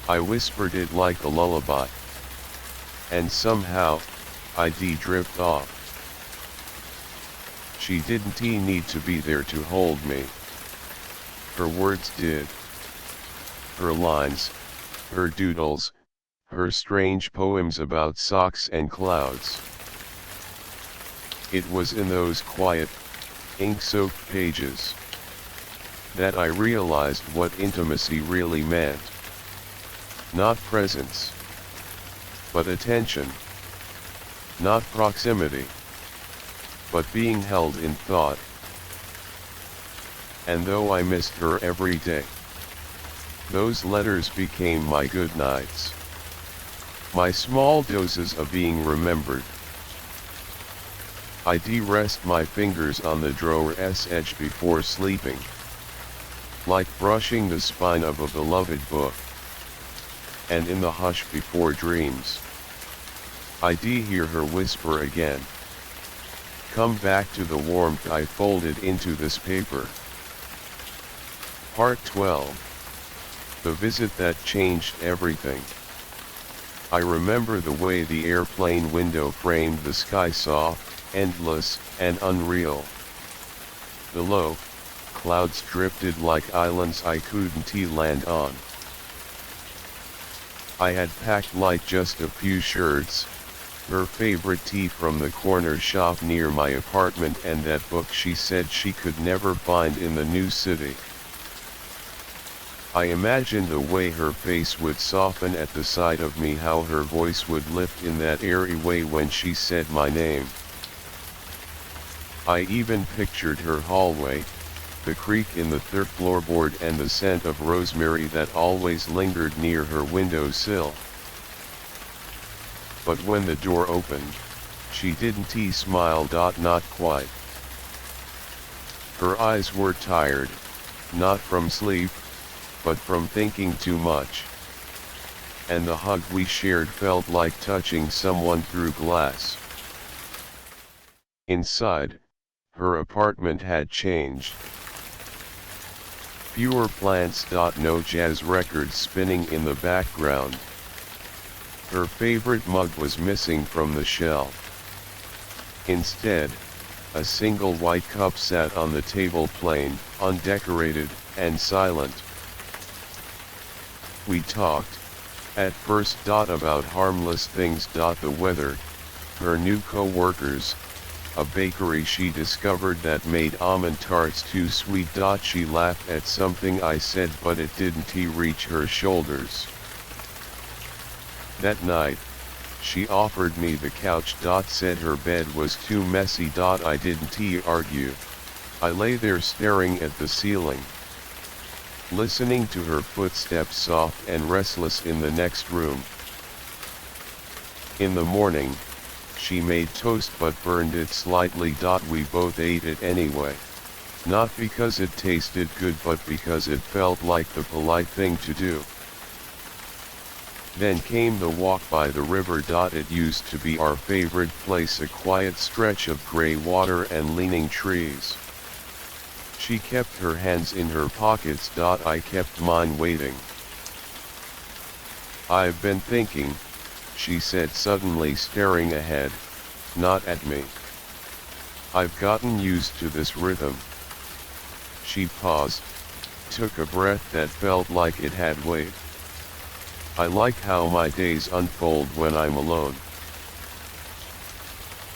I whispered it like a lullaby, and somehow, I'd drift off. She didn't need to be there to hold me. Her words did. Her lines, her doodles, her strange poems about socks and clouds. It was in those quiet, ink-soaked pages that I realized what intimacy really meant. Not presence, but attention. Not proximity, but being held in thought. And though I missed her every day, those letters became my good nights. My small doses of being remembered. I'd rest my fingers on the drawer's edge before sleeping, like brushing the spine of a beloved book. And in the hush before dreams, I'd hear her whisper again, "Come back to the warmth I folded into this paper." Part 12. The visit that changed everything. I remember the way the airplane window framed the sky, soft, endless, and unreal. Below, clouds drifted like islands I couldn't land on. I had packed light, just a few shirts, her favorite tea from the corner shop near my apartment, and that book she said she could never find in the new city. I imagined the way her face would soften at the sight of me, how her voice would lift in that airy way when she said my name. I even pictured her hallway, the creak in the third floorboard, and the scent of rosemary that always lingered near her windowsill. But when the door opened, she didn't smile. Not quite. Her eyes were tired, not from sleep, but from thinking too much. And the hug we shared felt like touching someone through glass. Inside, her apartment had changed. Fewer plants. No jazz records spinning in the background. Her favorite mug was missing from the shelf. Instead, a single white cup sat on the table, plain, undecorated, and silent. We talked, at first, about harmless things. The weather, her new co-workers, a bakery she discovered that made almond tarts too sweet. She laughed at something I said, but it didn't reach her shoulders. That night, she offered me the couch. Said her bed was too messy. I didn't argue. I lay there staring at the ceiling, listening to her footsteps, soft and restless, in the next room. In the morning, she made toast but burned it slightly. We both ate it anyway, not because it tasted good but because it felt like the polite thing to do. Then came the walk by the river. It used to be our favorite place, a quiet stretch of gray water and leaning trees. She kept her hands in her pockets. I kept mine waiting. "I've been thinking," she said suddenly, staring ahead, not at me. "I've gotten used to this rhythm." She paused, took a breath that felt like it had weight. "I like how my days unfold when I'm alone."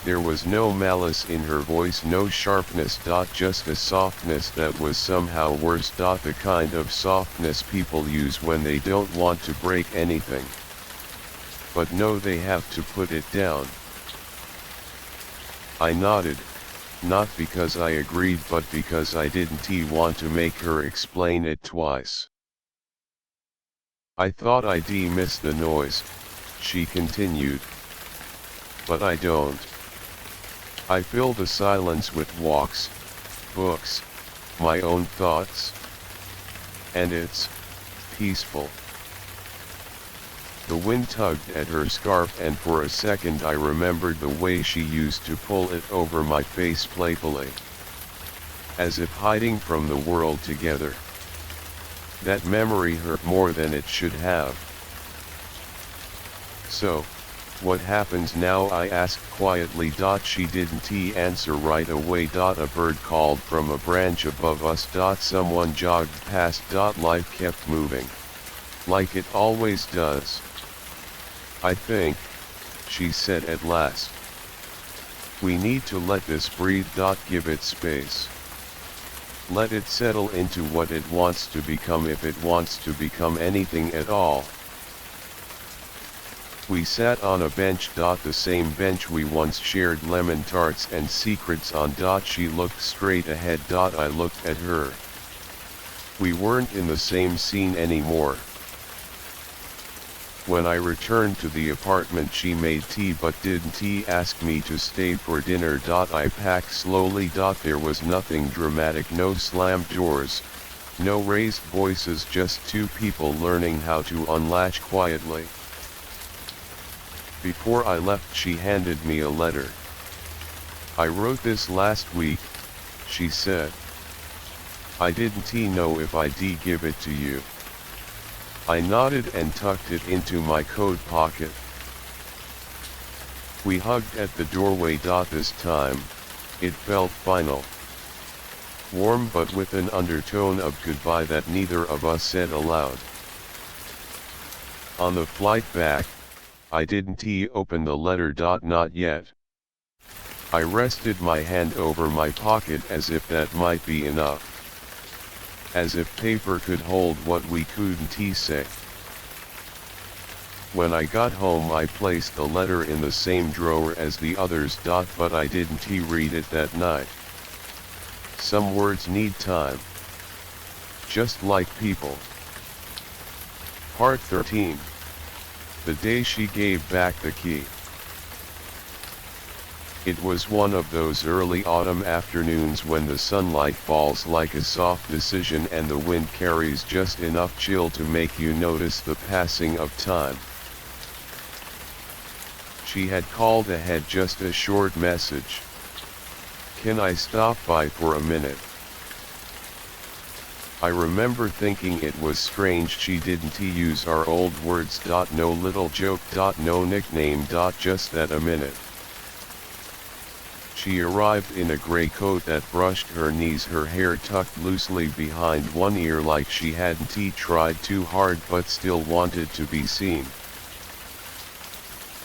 There was no malice in her voice, no sharpness. Just a softness that was somehow worse. The kind of softness people use when they don't want to break anything, but know they have to put it down. I nodded, not because I agreed but because I didn't want to make her explain it twice. "I thought I'd miss the noise," she continued. "But I don't. I fill the silence with walks, books, my own thoughts. And it's peaceful." The wind tugged at her scarf, and for a second I remembered the way she used to pull it over my face playfully, as if hiding from the world together. That memory hurt more than it should have. "So, what happens now?" I asked quietly. She didn't answer right away. A bird called from a branch above us. Someone jogged past. Life kept moving, like it always does. "I think," she said at last, "we need to let this breathe. Give it space. Let it settle into what it wants to become, if it wants to become anything at all." We sat on a bench. The same bench we once shared lemon tarts and secrets on. She looked straight ahead. I looked at her. We weren't in the same scene anymore. When I returned to the apartment, she made tea but didn't ask me to stay for dinner. I packed slowly. There was nothing dramatic, no slammed doors, no raised voices, just two people learning how to unlatch quietly. Before I left, she handed me a letter. "I wrote this last week," she said. "I didn't know if I'd give it to you." I nodded and tucked it into my coat pocket. We hugged at the doorway. This time, it felt final. Warm but with an undertone of goodbye that neither of us said aloud. On the flight back, I didn't open the letter. Not yet. I rested my hand over my pocket as if that might be enough. As if paper could hold what we couldn't say. When I got home, I placed the letter in the same drawer as the others. But I didn't read it that night. Some words need time. Just like people. Part 13. The day she gave back the key. It was one of those early autumn afternoons when the sunlight falls like a soft decision and the wind carries just enough chill to make you notice the passing of time. She had called ahead, just a short message. "Can I stop by for a minute?" I remember thinking it was strange she didn't use our old words. No little joke. No nickname. Just that a minute. She arrived in a gray coat that brushed her knees, her hair tucked loosely behind one ear like she hadn't tried too hard but still wanted to be seen.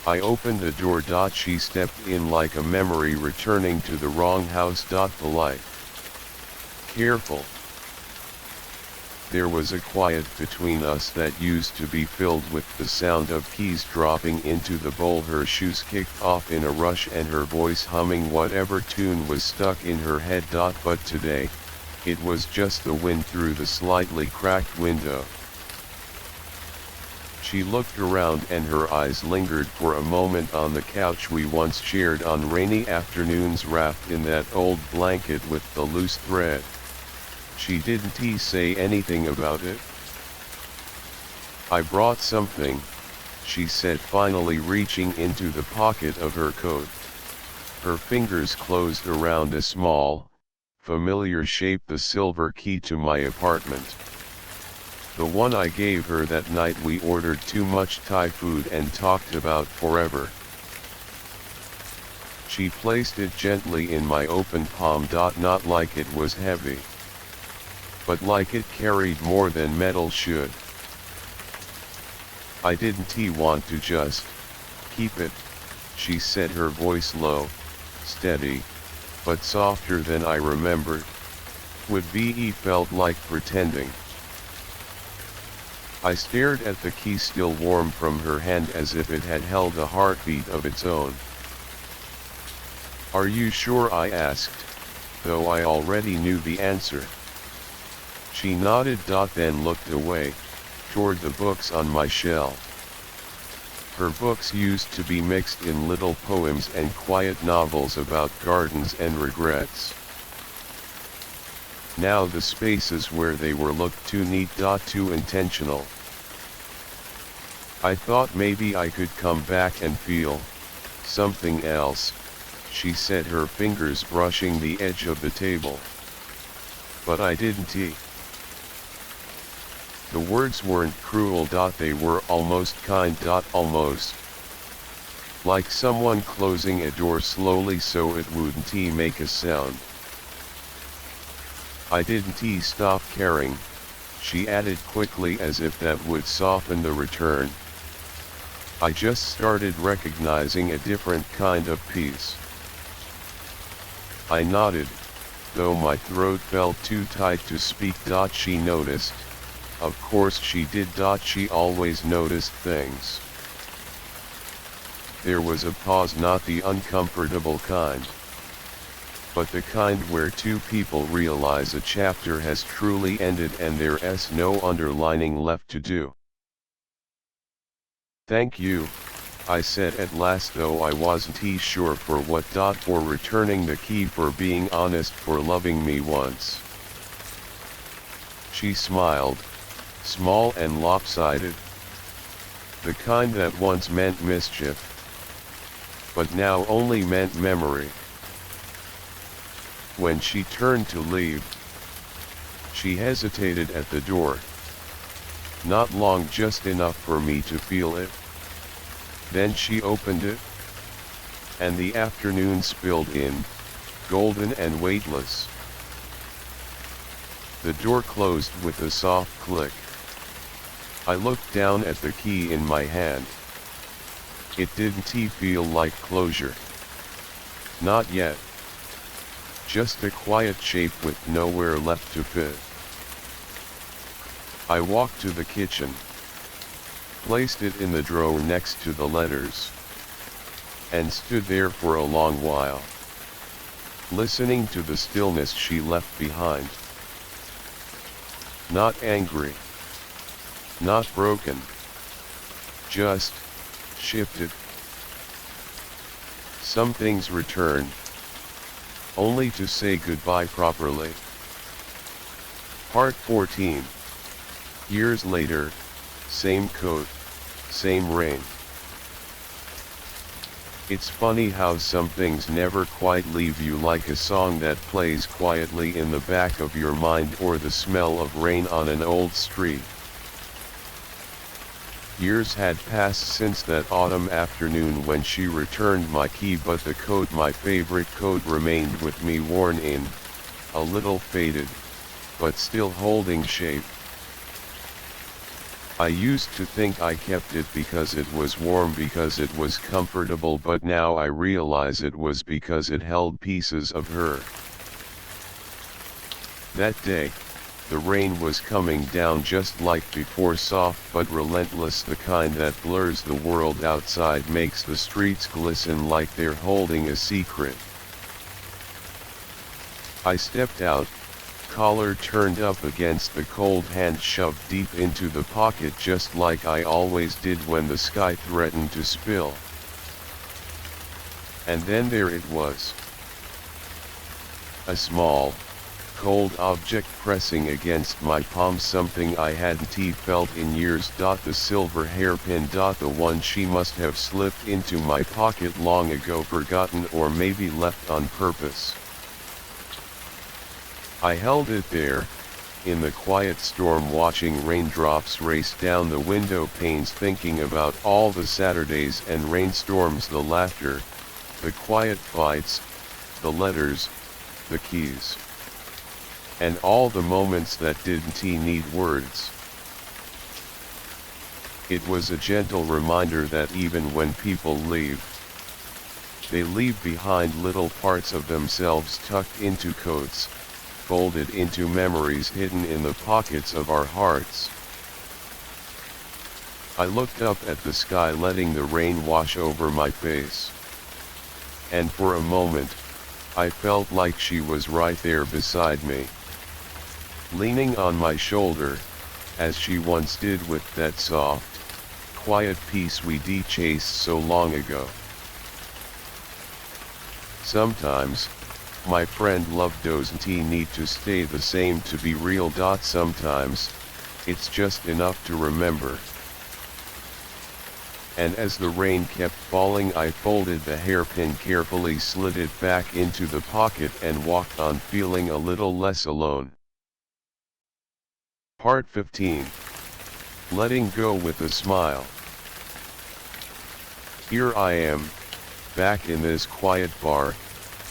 I opened the door. She stepped in like a memory returning to the wrong house. Polite. Careful. There was a quiet between us that used to be filled with the sound of keys dropping into the bowl, her shoes kicked off in a rush, and her voice humming whatever tune was stuck in her head. But today, it was just the wind through the slightly cracked window. She looked around and her eyes lingered for a moment on the couch we once shared on rainy afternoons, wrapped in that old blanket with the loose thread. She didn't say anything about it. "I brought something," she said, finally reaching into the pocket of her coat. Her fingers closed around a small, familiar shape, the silver key to my apartment. The one I gave her that night we ordered too much Thai food and talked about forever. She placed it gently in my open palm. Not like it was heavy, but like it carried more than metal should. I didn't want to just keep it, she said, her voice low, steady, but softer than I remembered. Would be felt like pretending. I stared at the key, still warm from her hand, as if it had held a heartbeat of its own. Are you sure? I asked, though I already knew the answer. She nodded. Then looked away, toward the books on my shelf. Her books used to be mixed in little poems and quiet novels about gardens and regrets. Now the spaces where they were looked too neat, too intentional. I thought maybe I could come back and feel something else, she said, her fingers brushing the edge of the table. But I didn't. The words weren't cruel. They were almost kind. Almost like someone closing a door slowly so it wouldn't make a sound. I didn't stop caring, she added quickly, as if that would soften the return. I just started recognizing a different kind of peace. I nodded, though my throat felt too tight to speak. She noticed. Of course she did. She always noticed things. There was a pause, not the uncomfortable kind, but the kind where two people realize a chapter has truly ended and there's no underlining left to do. Thank you, I said at last, though I wasn't sure for what. For returning the key, for being honest, for loving me once. She smiled, small and lopsided. The kind that once meant mischief, but now only meant memory. When she turned to leave, she hesitated at the door. Not long, just enough for me to feel it. Then she opened it, and the afternoon spilled in, golden and weightless. The door closed with a soft click. I looked down at the key in my hand. It didn't feel like closure. Not yet. Just a quiet shape with nowhere left to fit. I walked to the kitchen, placed it in the drawer next to the letters, and stood there for a long while, listening to the stillness she left behind. Not angry, not broken, just shifted. Some things returned, only to say goodbye properly. Part 14. Years later, same coat, same rain. It's funny how some things never quite leave you, like a song that plays quietly in the back of your mind, or the smell of rain on an old street. Years had passed since that autumn afternoon when she returned my key, but the coat, my favorite coat, remained with me, worn in, a little faded, but still holding shape. I used to think I kept it because it was warm, because it was comfortable, but now I realize it was because it held pieces of her. That day, the rain was coming down just like before, soft but relentless, the kind that blurs the world outside, makes the streets glisten like they're holding a secret. I stepped out, collar turned up against the cold hand shoved deep into the pocket, just like I always did when the sky threatened to spill. And then there it was. A small, cold object pressing against my palm, something I hadn't felt in years. The silver hairpin. The one she must have slipped into my pocket long ago, forgotten, or maybe left on purpose. I held it there, in the quiet storm, watching raindrops race down the window panes, thinking about all the Saturdays and rainstorms, the laughter, the quiet fights, the letters, the keys, and all the moments that didn't need words. It was a gentle reminder that even when people leave, they leave behind little parts of themselves tucked into coats, folded into memories hidden in the pockets of our hearts. I looked up at the sky, letting the rain wash over my face. And for a moment, I felt like she was right there beside me, leaning on my shoulder, as she once did with that soft, quiet peace we chased so long ago. Sometimes, my friend, love doesn't need to stay the same to be real. Sometimes, it's just enough to remember. And as the rain kept falling, I folded the hairpin carefully, slid it back into the pocket, and walked on, feeling a little less alone. Part 15. Letting Go with a Smile. Here I am, back in this quiet bar,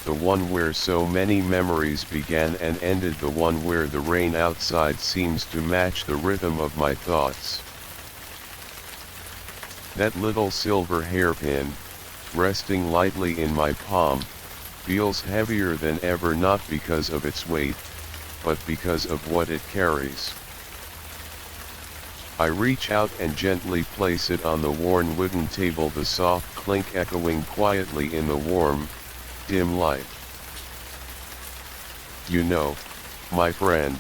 the one where so many memories began and ended, the one where the rain outside seems to match the rhythm of my thoughts. That little silver hairpin, resting lightly in my palm, feels heavier than ever, not because of its weight, but because of what it carries. I reach out and gently place it on the worn wooden table, the soft clink echoing quietly in the warm, dim light. You know, my friend,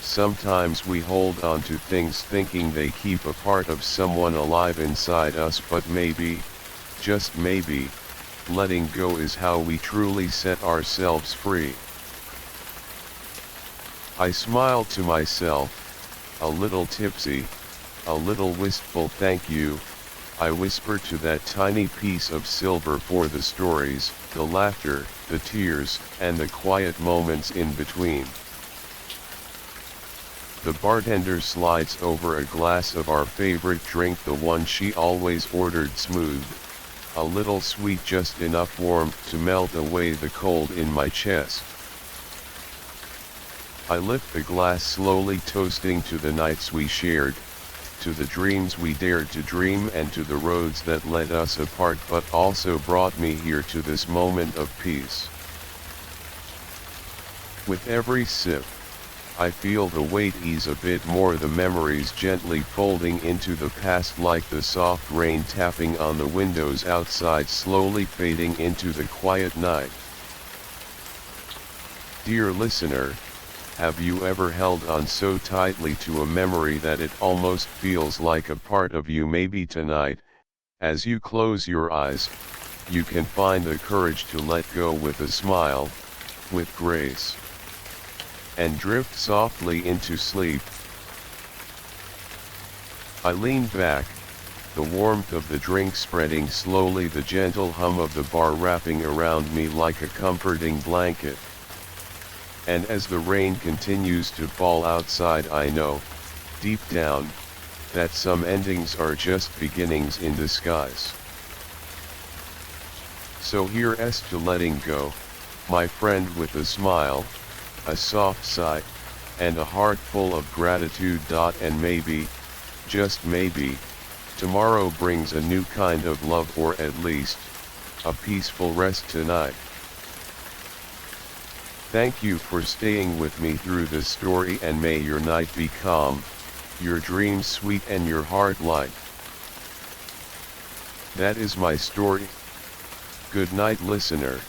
sometimes we hold on to things thinking they keep a part of someone alive inside us, but maybe, just maybe, letting go is how we truly set ourselves free. I smile to myself, a little tipsy, a little wistful. Thank you, I whisper to that tiny piece of silver, for the stories, the laughter, the tears, and the quiet moments in between. The bartender slides over a glass of our favorite drink, the one she always ordered, smooth, a little sweet, just enough warmth to melt away the cold in my chest. I lift the glass slowly, toasting to the nights we shared, to the dreams we dared to dream, and to the roads that led us apart but also brought me here, to this moment of peace. With every sip, I feel the weight ease a bit more, the memories gently folding into the past, like the soft rain tapping on the windows outside, slowly fading into the quiet night. Dear listener, have you ever held on so tightly to a memory that it almost feels like a part of you? Maybe tonight, as you close your eyes, you can find the courage to let go with a smile, with grace, and drift softly into sleep. I lean back, the warmth of the drink spreading slowly, the gentle hum of the bar wrapping around me like a comforting blanket. And as the rain continues to fall outside, I know, deep down, that some endings are just beginnings in disguise. So here's to letting go, my friend, with a smile, a soft sigh, and a heart full of gratitude. And maybe, just maybe, tomorrow brings a new kind of love, or at least, a peaceful rest tonight. Thank you for staying with me through this story, and may your night be calm, your dreams sweet, and your heart light. That is my story. Good night, listener.